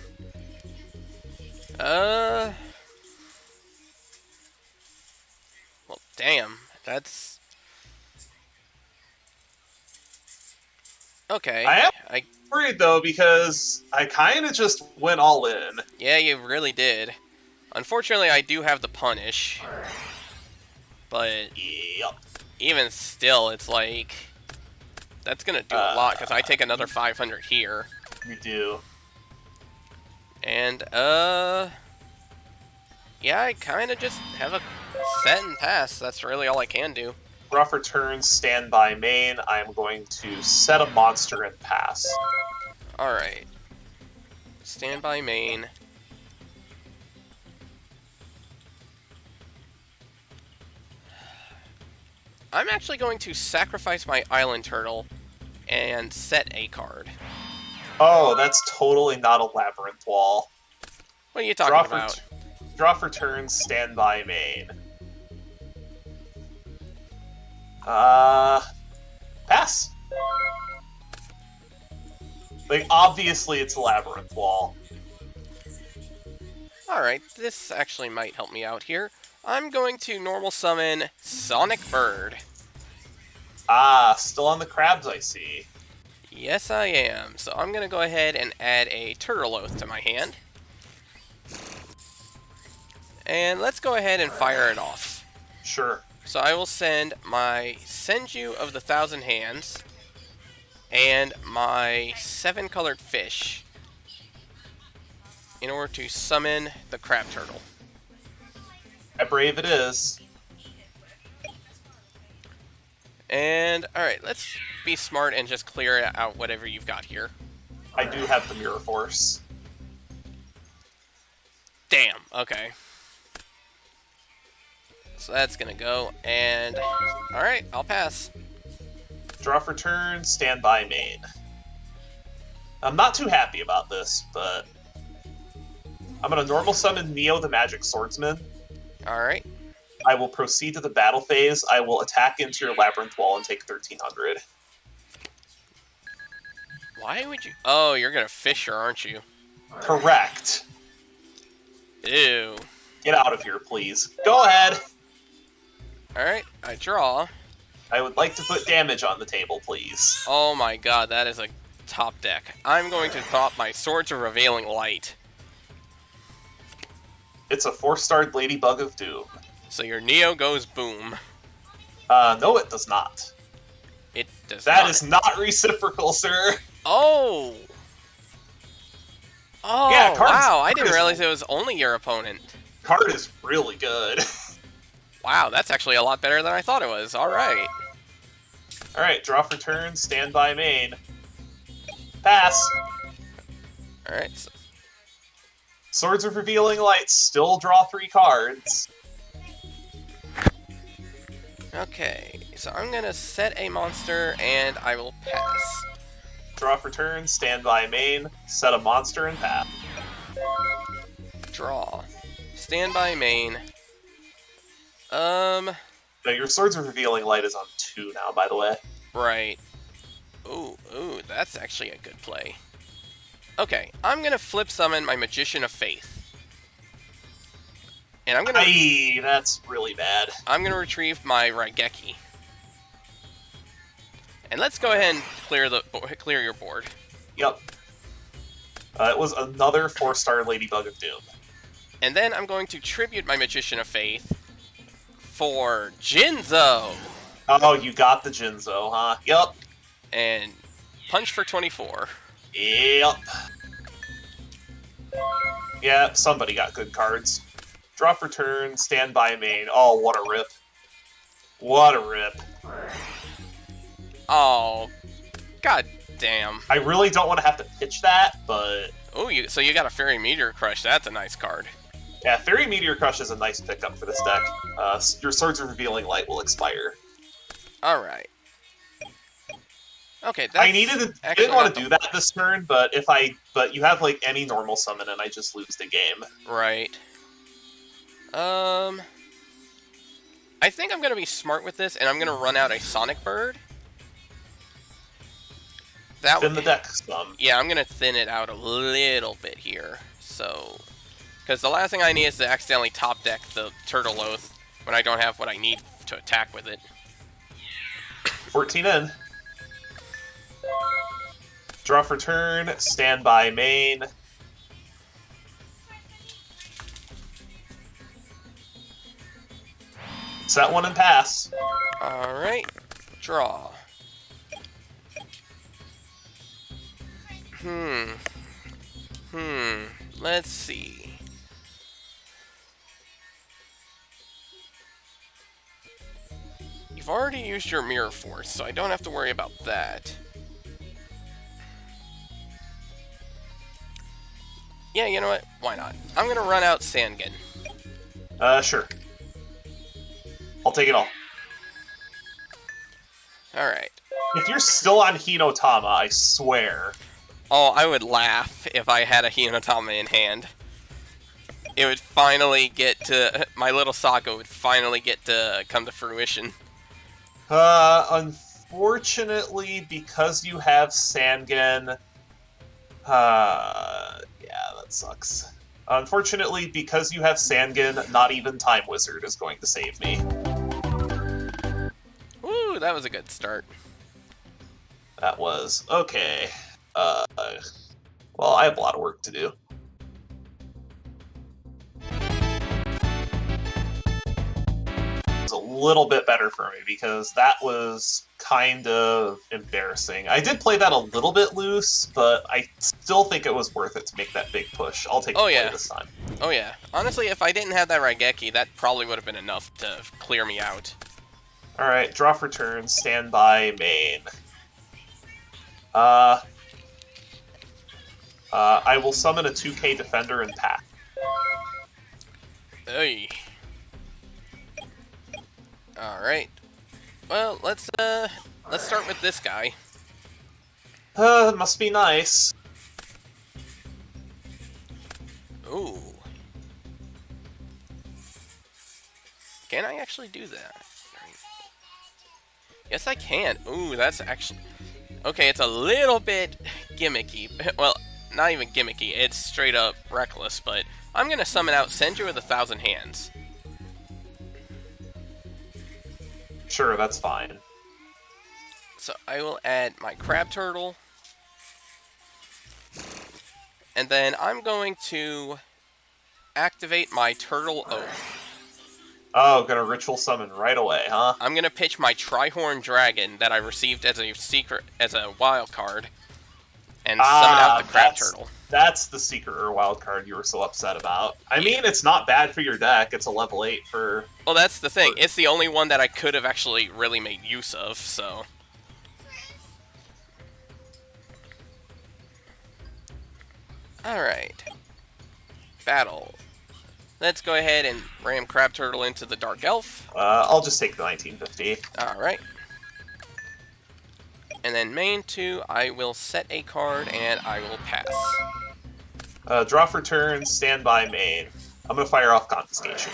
Well, damn. That's... Okay. I am worried, though, because I kind of just went all in. Yeah, you really did. Unfortunately, I do have the punish. But Yep. even still, it's like... That's gonna do a lot, because I take another 500 here. You do. And, yeah, I kind of just have a set and pass. That's really all I can do. Draw for turn, stand by main. I'm going to set a monster and pass. Alright. Stand by main. I'm actually going to sacrifice my island turtle and set a card. Oh, that's totally not a labyrinth wall. What are you talking about? Draw for turn, stand by main. Pass. Like, obviously it's a labyrinth wall. Alright, this actually might help me out here. I'm going to normal summon Sonic Bird. Ah, still on the crabs, I see. Yes, I am. So I'm going to go ahead and add a Turtle Oath to my hand. And let's go ahead and fire it off. Sure. So I will send my Senju of the Thousand Hands and my 7-colored fish in order to summon the crab turtle. Brave it is. And, alright, let's be smart and just clear out whatever you've got here. I do have the Mirror Force. Damn, okay. So that's gonna go, and... Alright, I'll pass. Draw for turn, stand by main. I'm not too happy about this, but... I'm gonna normal summon Neo the Magic Swordsman. Alright. I will proceed to the battle phase. I will attack into your labyrinth wall and take 1300. Why would you... Oh, you're gonna fish her, aren't you? Correct. Ew. Get out of here, please. Go ahead. Alright, I draw. I would like to put damage on the table, please. Oh my god, that is a top deck. I'm going to pop my Swords of Revealing Light. It's a 4-starred Ladybug of Doom. So your Neo goes boom. No, it does not. It does That not. is not reciprocal, sir. Oh! Oh, Yeah, wow, I didn't realize it was only your opponent. Card is really good. Wow, that's actually a lot better than I thought it was. Alright. Alright, draw for turn, stand by main. Pass. Alright, so Swords of Revealing Light, still draw 3 cards. okay, so I'm gonna set a monster and I will pass. Draw for turn, stand by main, set a monster and pass. Draw. Stand by main. Now, your Swords of Revealing Light is on 2 now, by the way. Right. Ooh, that's actually a good play. Okay, I'm gonna flip summon my Magician of Faith. And I'm gonna... Aye, that's really bad. I'm gonna retrieve my Raigeki. And let's go ahead and clear your board. Yep. It was another 4-star Ladybug of Doom. And then I'm going to tribute my Magician of Faith for Jinzo. Oh, you got the Jinzo, huh? Yep. And punch for 24. Yep. Yeah, somebody got good cards. Draw for turn, stand by main. Oh, what a rip. What a rip. Oh, god damn. I really don't want to have to pitch that, but... Oh, so you got a Fairy Meteor Crush. That's a nice card. Yeah, Fairy Meteor Crush is a nice pickup for this deck. Your Swords of Revealing Light will expire. Alright. Okay, that's I didn't want to do that this turn, but but you have like any normal summon and I just lose the game. Right. I think I'm gonna be smart with this, and I'm gonna run out a Sonic Bird. Thin the deck some. Yeah, I'm gonna thin it out a little bit here. So, because the last thing I need is to accidentally top deck the Turtle Oath when I don't have what I need to attack with it. 14 in. Draw for turn, stand by main. Set one and pass. Alright, draw. Hmm. Let's see. You've already used your Mirror Force, so I don't have to worry about that. Yeah, you know what? Why not? I'm gonna run out Sangan. Sure. I'll take it all. Alright. If you're still on Hinotama, I swear. Oh, I would laugh if I had a Hinotama in hand. It would finally get to... My little saga would finally get to come to fruition. Unfortunately, because you have Sangan... yeah, that sucks. Unfortunately, because you have Sangan, not even Time Wizard is going to save me. Woo, that was a good start. That was... okay. Well, I have a lot of work to do. It's a little bit better for me because that was kind of embarrassing. I did play that a little bit loose, but I still think it was worth it to make that big push. I'll take the play this time. Oh yeah. Honestly, if I didn't have that Raigeki, that probably would have been enough to clear me out. Alright, draw for turn, stand by, main. I will summon a 2k defender and pack. Hey. Alright. Well, let's start with this guy. Must be nice. Ooh. Can I actually do that? Yes, I can. Ooh, that's actually... Okay, it's a little bit gimmicky. Well, not even gimmicky. It's straight up reckless, but I'm going to summon out Senju with 1,000 Hands. Sure, that's fine. So I will add my Crab Turtle. And then I'm going to activate my Turtle Oath. Oh, gonna ritual summon right away, huh? I'm gonna pitch my Trihorn Dragon that I received as a secret, as a wild card, and summon out the Crab Turtle. That's the secret or wild card you were so upset about. I mean, it's not bad for your deck. It's a level 8 for... Well, that's the thing. It's the only one that I could have actually really made use of, so... Alright. Battle. Let's go ahead and ram Crab Turtle into the Dark Elf. I'll just take the 1950. Alright. And then main 2, I will set a card and I will pass. Draw for turn, stand by main. I'm gonna fire off Confiscation.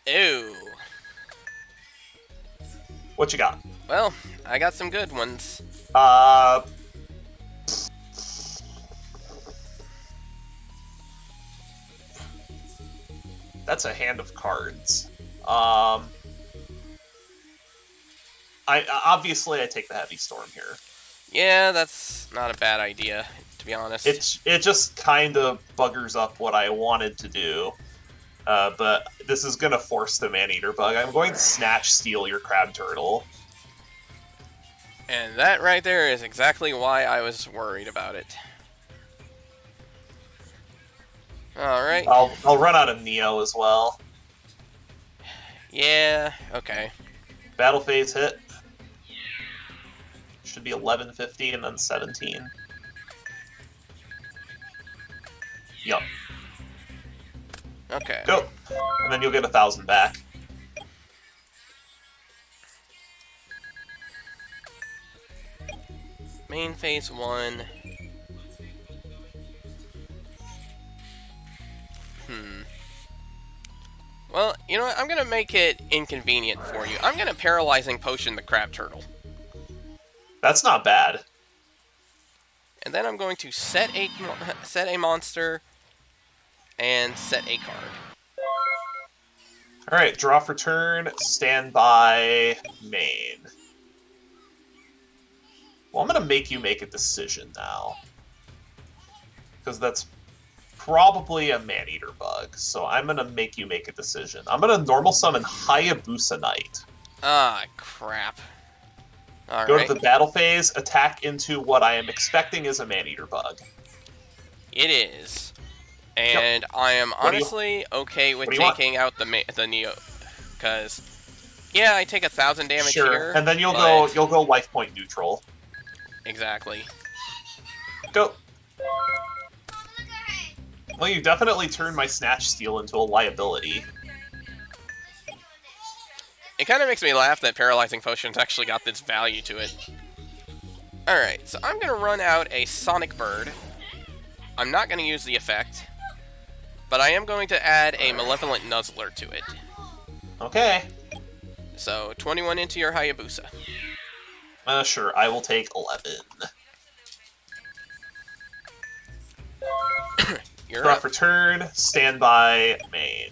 Ew. What you got? Well, I got some good ones. That's a hand of cards. Obviously I take the Heavy Storm here. Yeah, that's not a bad idea, to be honest. It just kind of buggers up what I wanted to do. But this is going to force the Maneater Bug. I'm going to Snatch Steal your Crab Turtle. And that right there is exactly why I was worried about it. Alright. I'll run out of Neo as well. Yeah, okay. Battle phase hit. Should be 1150 and then 17. Yup. Okay. Go. And then you'll get 1,000 back. Main phase 1. Well, you know what? I'm gonna make it inconvenient for you. I'm gonna Paralyzing Potion the Crab Turtle. That's not bad. And then I'm going to set a monster and set a card. Alright, draw for turn, stand by, main. Well, I'm going to make you make a decision now. Because that's probably a Maneater Bug, so I'm going to make you make a decision. I'm going to normal summon Hayabusa Knight. Ah, crap. Go to Alright. the battle phase, attack into what I am expecting is a Maneater bug. It is. Yep. And I am What do you honestly okay with What do you want? taking out the Neo. Because, yeah, I take 1,000 damage Sure. here, And then you'll but... go life point neutral. Exactly. Go. Well, you definitely turned my Snatch Steal into a liability. It kind of makes me laugh that Paralyzing Potion's actually got this value to it. Alright, so I'm going to run out a Sonic Bird. I'm not going to use the effect, but I am going to add a Malevolent Nuzzler to it. Okay. So, 21 into your Hayabusa. Sure, I will take 11. You're Drop up. return, standby, main.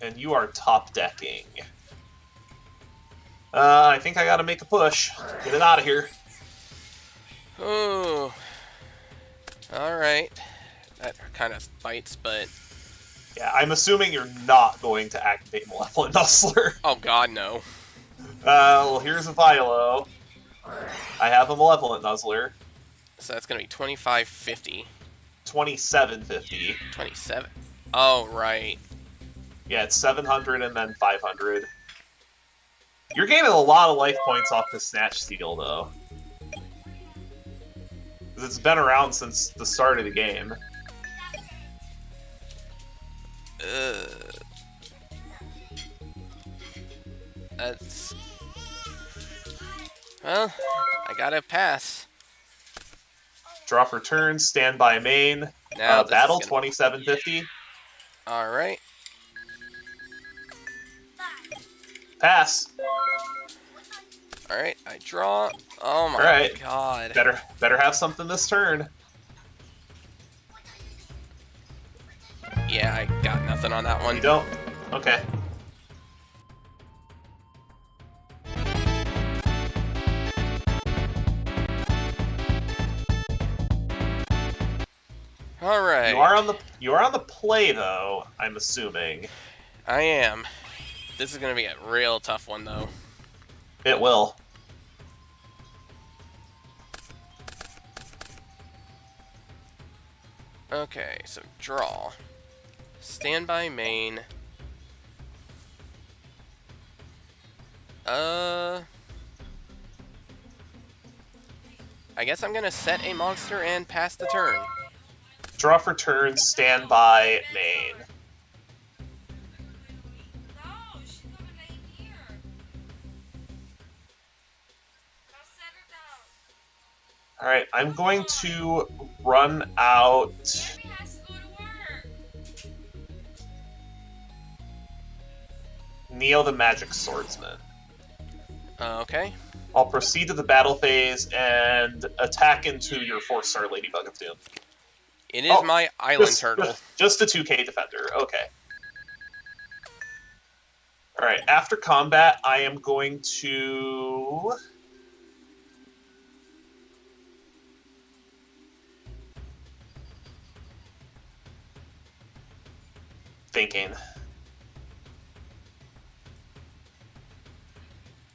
And you are top decking. I think I gotta make a push. Get it out of here. Ooh. Alright. That kind of bites, but... Yeah, I'm assuming you're not going to activate Malevolent Nuzzler. Oh god, no. Well, here's a Vilo. I have a Malevolent Nuzzler. So that's going to be 2550. 2750. 27. Oh, right. Yeah, it's 700 and then 500. You're gaining a lot of life points off the Snatch Steal, though. Because it's been around since the start of the game. That's... Well, I gotta pass. Drop return, standby main. Now Battle, 2750. Alright. Pass. Alright, I draw. Oh my Alright. god. Better have something this turn. Yeah, I got nothing on that one. You don't? Okay. Alright. You are on the play though, I'm assuming. I am. This is gonna be a real tough one though. It will. Okay, so draw. Standby main. I guess I'm gonna set a monster and pass the turn. Draw for turn, standby main. Alright, I'm going to run out... Neo the Magic Swordsman. Okay. I'll proceed to the battle phase and attack into your 4-star Ladybug of Doom. It is my island turtle. Just a 2k defender, okay. Alright, after combat, I am going to... Thinking.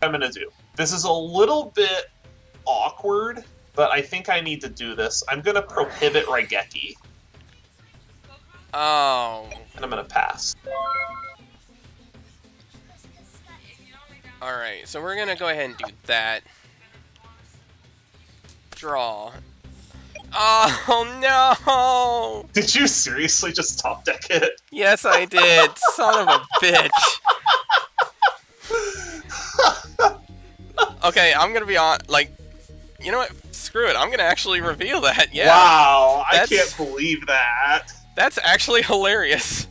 I'm gonna do. This is a little bit awkward, but I think I need to do this. I'm gonna prohibit Raigeki. Oh. And I'm gonna pass. Alright, so we're gonna go ahead and do that. Draw. Oh no! Did you seriously just top deck it? Yes, I did. Son of a bitch. Okay, I'm gonna be on. Like, you know what? Screw it. I'm gonna actually reveal that. Yeah. Wow, I can't believe that. That's actually hilarious.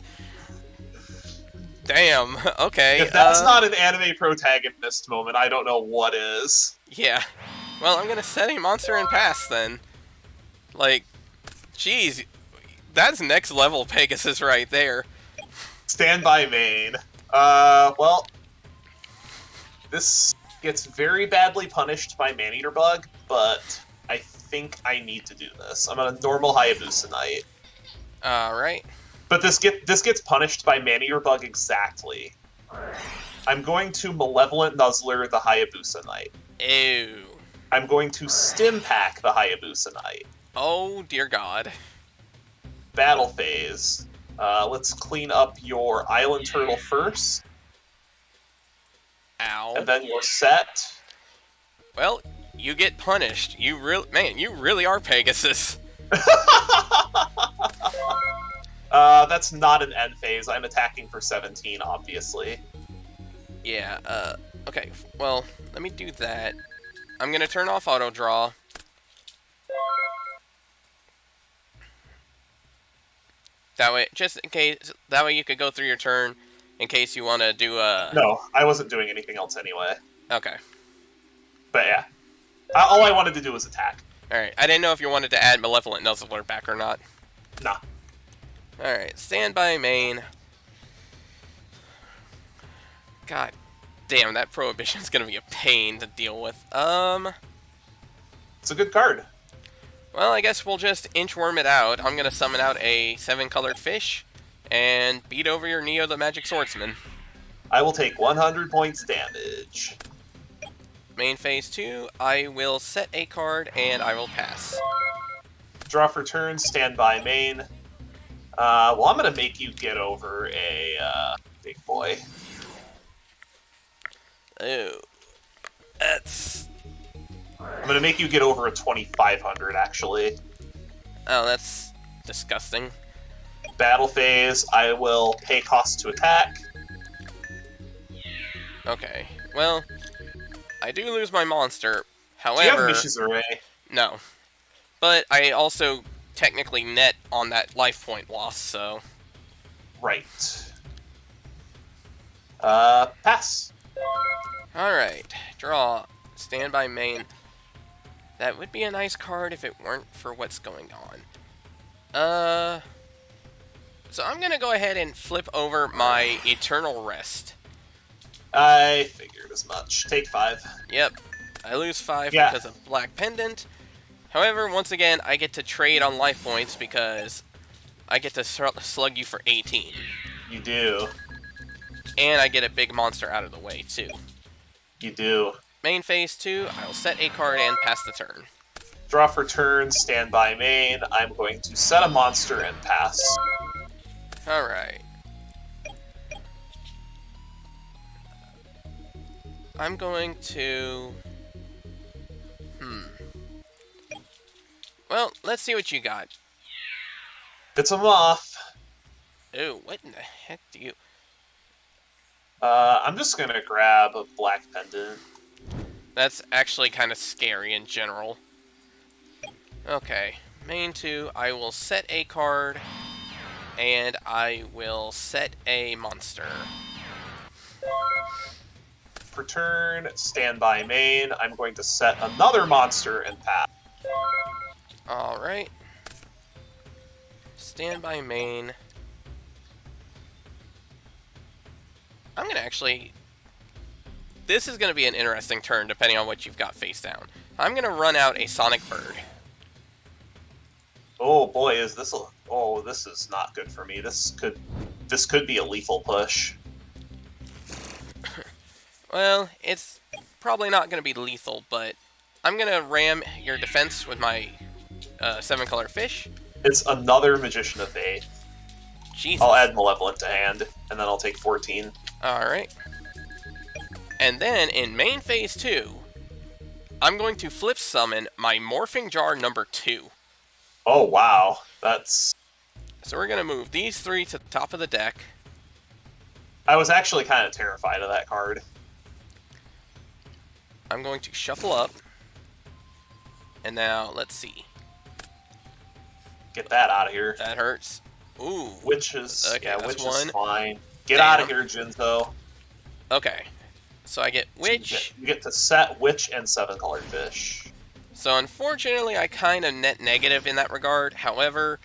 Damn. Okay. If that's not an anime protagonist moment, I don't know what is. Yeah. Well, I'm gonna set a monster and pass then. Like, geez, that's next level Pegasus right there. Standby main. Well, this gets very badly punished by Maneater Bug, but I think I need to do this. I'm on a normal Hayabusa Knight. Alright. But this gets punished by Maneater Bug exactly. I'm going to Malevolent Nuzzler the Hayabusa Knight. Ew. I'm going to Stim Pack the Hayabusa Knight. Oh, dear God. Battle phase. Let's clean up your Island Turtle first. Ow. And then your set. Well, you get punished. You really are Pegasus. That's not an end phase. I'm attacking for 17, obviously. Yeah, okay. Well, let me do that. I'm gonna turn off auto draw. That way, just in case, that way you could go through your turn in case you want to do a... No, I wasn't doing anything else anyway. Okay. But yeah. All I wanted to do was attack. Alright, I didn't know if you wanted to add Malevolent Nuzzler back or not. Nah. Alright, standby main. God damn, that Prohibition's gonna be a pain to deal with. It's a good card. Well, I guess we'll just inchworm it out. I'm gonna summon out a 7-colored fish and beat over your Neo the Magic Swordsman. I will take 100 points damage. Main phase 2, I will set a card and I will pass. Draw for turn, stand by main. Well, I'm going to make you get over a big boy. Oh, that's... I'm going to make you get over a 2500, actually. Oh, that's disgusting. Battle phase, I will pay cost to attack. Okay, well, I do lose my monster. However, Do you have Mishizure? No. But I also technically net on that life point loss, so... Right. Pass. Alright, draw. Standby main. That would be a nice card if it weren't for what's going on. So I'm gonna go ahead and flip over my Eternal Rest. I figured as much. Take 5. Yep. I lose 5 Yeah. because of Black Pendant. However, once again, I get to trade on life points because I get to slug you for 18. You do. And I get a big monster out of the way, too. You do. Main phase 2, I'll set a card and pass the turn. Draw for turn, stand by main. I'm going to set a monster and pass. Alright. I'm going to... Well, let's see what you got. It's a moth. Ooh, what in the heck do you... I'm just gonna grab a black pendant. That's actually kind of scary in general. Okay, main 2, I will set a card, and I will set a monster. For turn, stand by main. I'm going to set another monster and pass. Alright. Stand by main. I'm gonna actually... This is gonna be an interesting turn, depending on what you've got face down. I'm gonna run out a Sonic Bird. Oh boy, is this a... Oh, this is not good for me. This could be a lethal push. Well, it's probably not gonna be lethal, but I'm gonna ram your defense with my 7-color fish. It's another Magician of Faith. Jesus. I'll add Malevolent to hand, and then I'll take 14. Alright. And then, in main phase 2, I'm going to flip summon my Morphing Jar number 2. Oh, wow. That's... So we're going to move these 3 to the top of the deck. I was actually kind of terrified of that card. I'm going to shuffle up. And now, let's see. Get that out of here. That hurts. Ooh. Witch is... Okay, yeah, that's Witch one. is fine. Get Damn. out of here, Jinzo. Okay. So I get Witch. You get to set Witch and 7-colored fish. So unfortunately, I kind of net negative in that regard. However,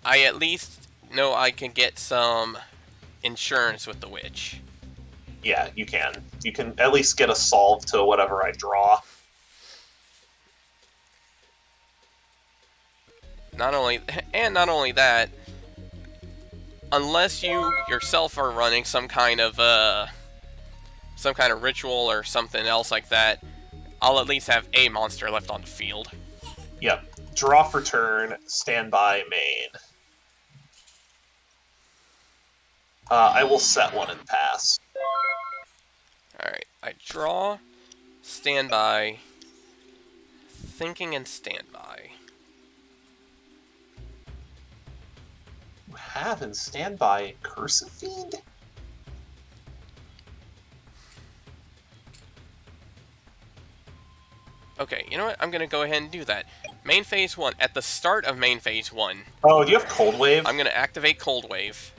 I at least know I can get some insurance with the Witch. Yeah, you can. You can at least get a solve to whatever I draw. Not only that, unless you yourself are running some kind of some kind of ritual or something else like that, I'll at least have a monster left on the field. Yep. Draw for turn, standby, main. I will set one and pass. Alright, I draw, standby, thinking and standby. You have in standby Cursive Fiend? Okay, you know what? I'm going to go ahead and do that. Main phase 1. At the start of main phase 1, Oh, do you have Cold Wave? I'm going to activate Cold Wave.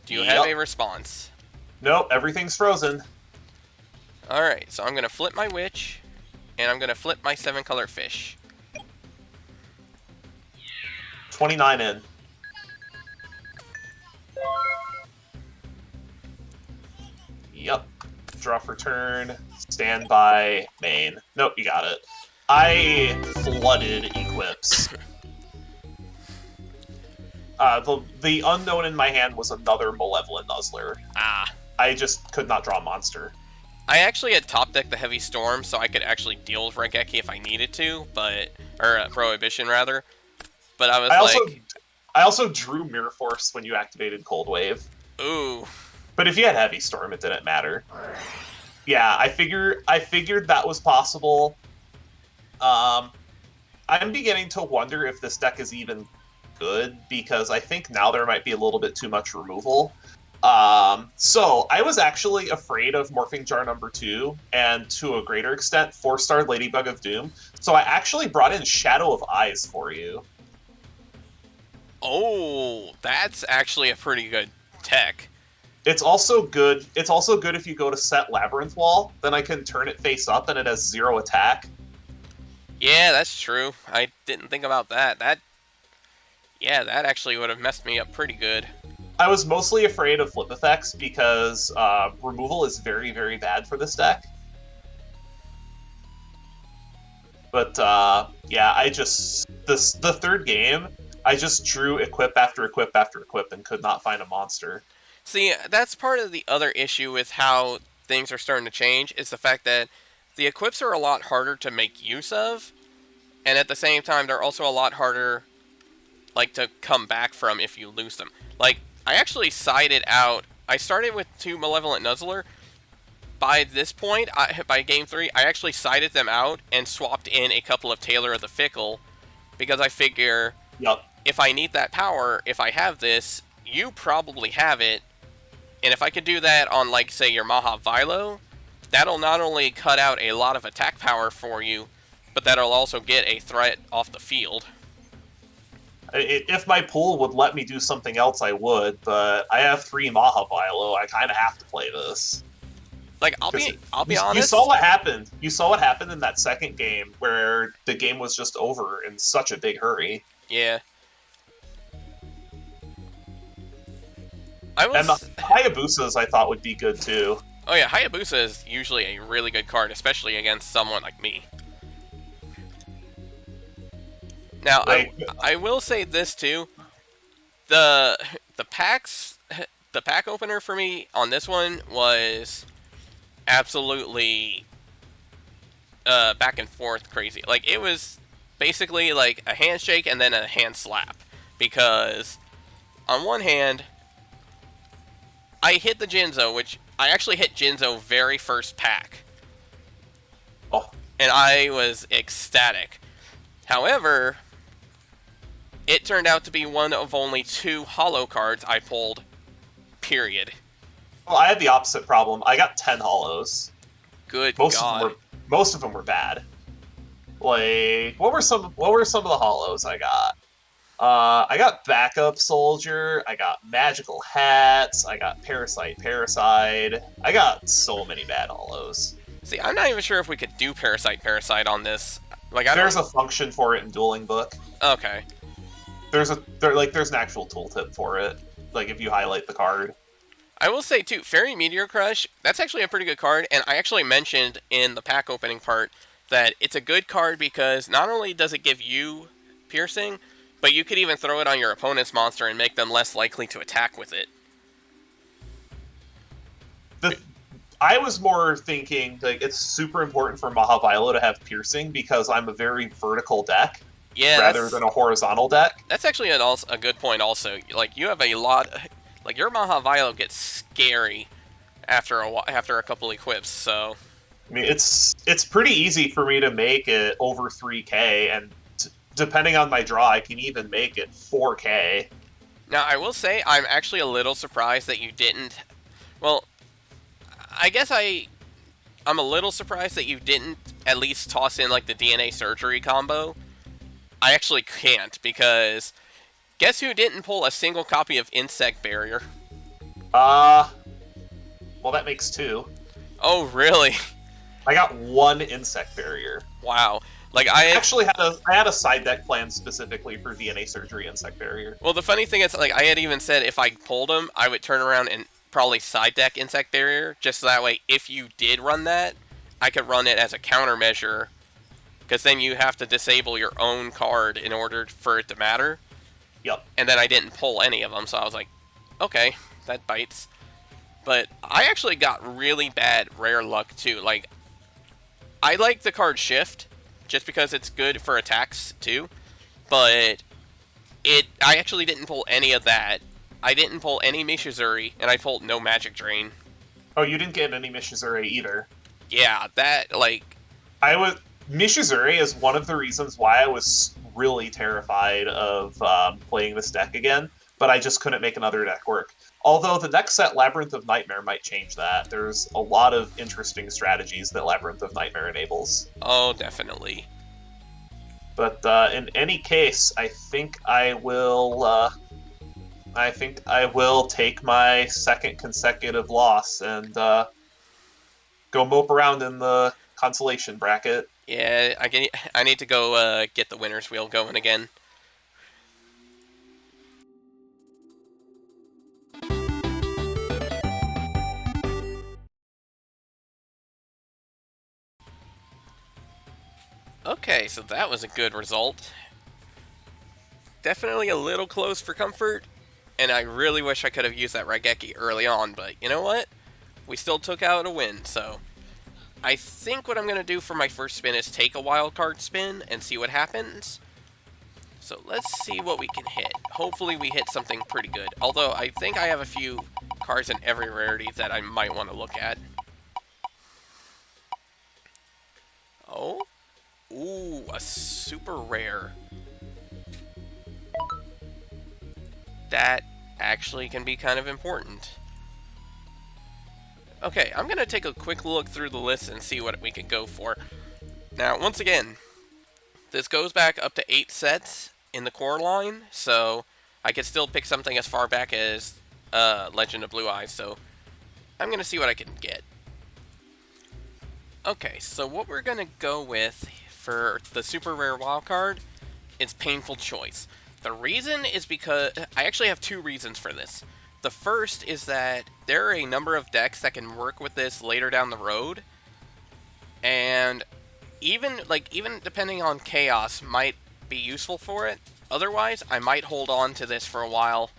Do you have a response? Nope, everything's frozen. Alright, so I'm going to flip my Witch, and I'm going to flip my 7-color fish. 29 in. Yep. Draw for turn, standby, main. Nope, you got it. I flooded equips. The unknown in my hand was another Malevolent Nuzzler. Ah. I just could not draw a monster. I actually had top decked the Heavy Storm, so I could actually deal with Raigeki if I needed to, or Prohibition rather. But I also drew Mirror Force when you activated Cold Wave. Ooh. But if you had Heavy Storm, it didn't matter. Yeah, I figured that was possible. I'm beginning to wonder if this deck is even good, because I think now there might be a little bit too much removal. So I was actually afraid of Morphing Jar number 2, and to a greater extent, 4-star Ladybug of Doom. So I actually brought in Shadow of Eyes for you. Oh, that's actually a pretty good tech. It's also good if you go to set Labyrinth Wall, then I can turn it face up and it has 0 attack. Yeah, that's true. I didn't think about that. That actually would have messed me up pretty good. I was mostly afraid of flip effects because removal is very, very bad for this deck. But yeah, the third game, I just drew equip after equip after equip and could not find a monster. See, that's part of the other issue with how things are starting to change, is the fact that the equips are a lot harder to make use of, and at the same time, they're also a lot harder, like, to come back from if you lose them. Like, I actually sided out. I started with 2 Malevolent Nuzzler. By this point, by game 3, I actually sided them out and swapped in a couple of Tailor of the Fickle, because I figure, if I need that power, if I have this, you probably have it, and if I could do that on, like, say, your Maha Vilo, that'll not only cut out a lot of attack power for you, but that'll also get a threat off the field. If my pool would let me do something else, I would, but I have 3 Maha Vilo. I kind of have to play this. Like, I'll be honest. You saw what happened. You saw what happened in that second game, where the game was just over in such a big hurry. Yeah. And the Hayabusas I thought would be good too. Oh yeah, Hayabusa is usually a really good card, especially against someone like me. Now, I will say this too. The pack opener for me on this one was absolutely back and forth crazy. Like, it was basically like a handshake and then a hand slap, because on one hand, I hit the Jinzo, which I actually hit Jinzo very first pack. Oh. And I was ecstatic. However, it turned out to be one of only 2 holo cards I pulled, period. Well, I had the opposite problem. I got 10 holos. Good most God. Most of them were bad. Like, what were some of the holos I got? I got Backup Soldier, I got Magical Hats, I got Parasite. I got so many bad holos. See, I'm not even sure if we could do Parasite on this. Like, there's a function for it in Dueling Book. Okay. There's an actual tooltip for it. Like, if you highlight the card. I will say too, Fairy Meteor Crush, that's actually a pretty good card, and I actually mentioned in the pack opening part that it's a good card because not only does it give you piercing, but you could even throw it on your opponent's monster and make them less likely to attack with it. I was more thinking like it's super important for Mahavilo to have piercing because I'm a very vertical deck Yeah, rather than a horizontal deck. that's actually a good point. Also, like you have a lot, like your Mahavilo gets scary after a couple equips. So I mean, it's pretty easy for me to make it over 3K, and depending on my draw, I can even make it 4K. now I will say I'm actually a little surprised that you didn't. Well, I guess I'm a little surprised that you didn't at least toss in like the DNA surgery combo. I actually can't because guess who didn't pull a single copy of Insect Barrier? Uh, well, that makes two. Oh, really? I got one insect barrier. Wow. Like I had. I had a side deck plan specifically for DNA surgery insect barrier. Well, the funny thing is, like I had even said if I pulled him, I would turn around and probably side deck Insect Barrier, just so that way if you did run that, I could run it as a countermeasure. Because then you have to disable your own card in order for it to matter. Yep. And then I didn't pull any of them, so I was like, okay, that bites. But I actually got really bad rare luck too. Like, I like the card Shift, just because it's good for attacks too. But I actually didn't pull any of that. I didn't pull any Mishizuri, and I pulled no Magic Drain. Oh, you didn't get any Mishizuri either. Yeah, that, like... Mishizuri is one of the reasons why I was really terrified of playing this deck again, but I just couldn't make another deck work. Although the next set, Labyrinth of Nightmare, might change that. There's a lot of interesting strategies that Labyrinth of Nightmare enables. Oh, definitely. But in any case, I think I will take my second consecutive loss and go mope around in the consolation bracket. Yeah, I need to go get the winner's wheel going again. Okay, so that was a good result. Definitely a little close for comfort, and I really wish I could have used that Raigeki early on, but you know what? We still took out a win, so... I think what I'm going to do for my first spin is take a wild card spin and see what happens. So let's see what we can hit. Hopefully we hit something pretty good. Although I think I have a few cards in every rarity that I might want to look at. Oh? Ooh, a super rare. That actually can be kind of important. Okay, I'm going to take a quick look through the list and see what we can go for. Now, once again, this goes back up to 8 sets in the core line, so I could still pick something as far back as Legend of Blue Eyes, so I'm going to see what I can get. Okay, so what we're going to go with for the super rare wildcard is Painful Choice. The reason is because... I actually have two reasons for this. The first is that there are a number of decks that can work with this later down the road, and even depending on Chaos might be useful for it. Otherwise, I might hold on to this for a while,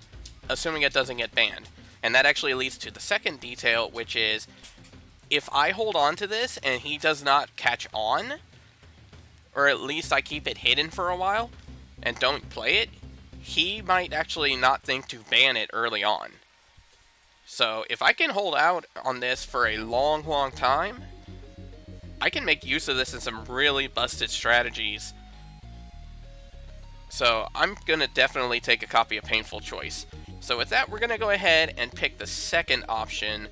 assuming it doesn't get banned. And that actually leads to the second detail, which is if I hold on to this and he does not catch on, or at least I keep it hidden for a while and don't play it, he might actually not think to ban it early on. So if I can hold out on this for a long, long time, I can make use of this in some really busted strategies. So I'm going to definitely take a copy of Painful Choice. So with that, we're going to go ahead and pick the second option.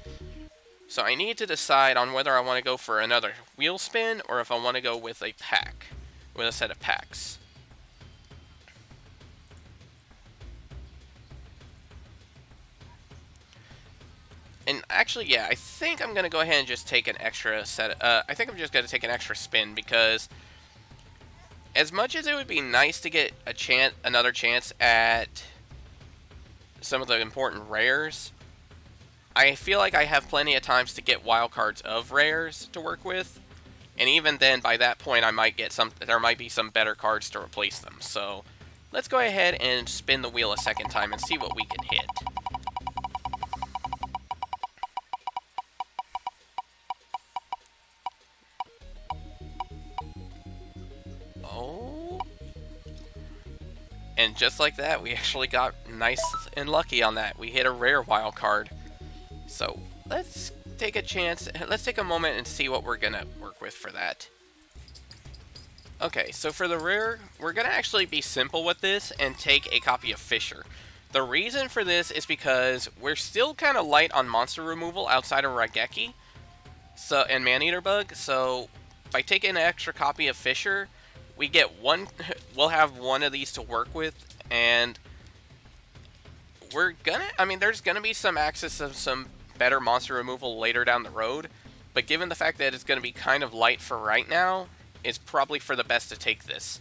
So I need to decide on whether I want to go for another wheel spin or if I want to go with a pack, with a set of packs. And actually, yeah, I think I'm going to go ahead and just take an extra set. I think I'm just going to take an extra spin because as much as it would be nice to get another chance at some of the important rares, I feel like I have plenty of times to get wildcards of rares to work with. And even then, by that point, there might be some better cards to replace them. So let's go ahead and spin the wheel a second time and see what we can hit. And just like that, we actually got nice and lucky on that. We hit a rare wild card. So let's take a chance. Let's take a moment and see what we're going to work with for that. Okay, so for the rare, we're going to actually be simple with this and take a copy of Fisher. The reason for this is because we're still kind of light on monster removal outside of Raigeki and Maneater Bug, so by taking an extra copy of Fisher, we get one. We'll have one of these to work with, and there's gonna be some access of some better monster removal later down the road, but given the fact that it's gonna be kind of light for right now, it's probably for the best to take this.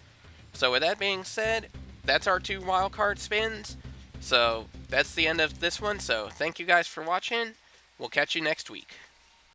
So with that being said, that's our 2 wildcard spins. So that's the end of this one. So thank you guys for watching. We'll catch you next week.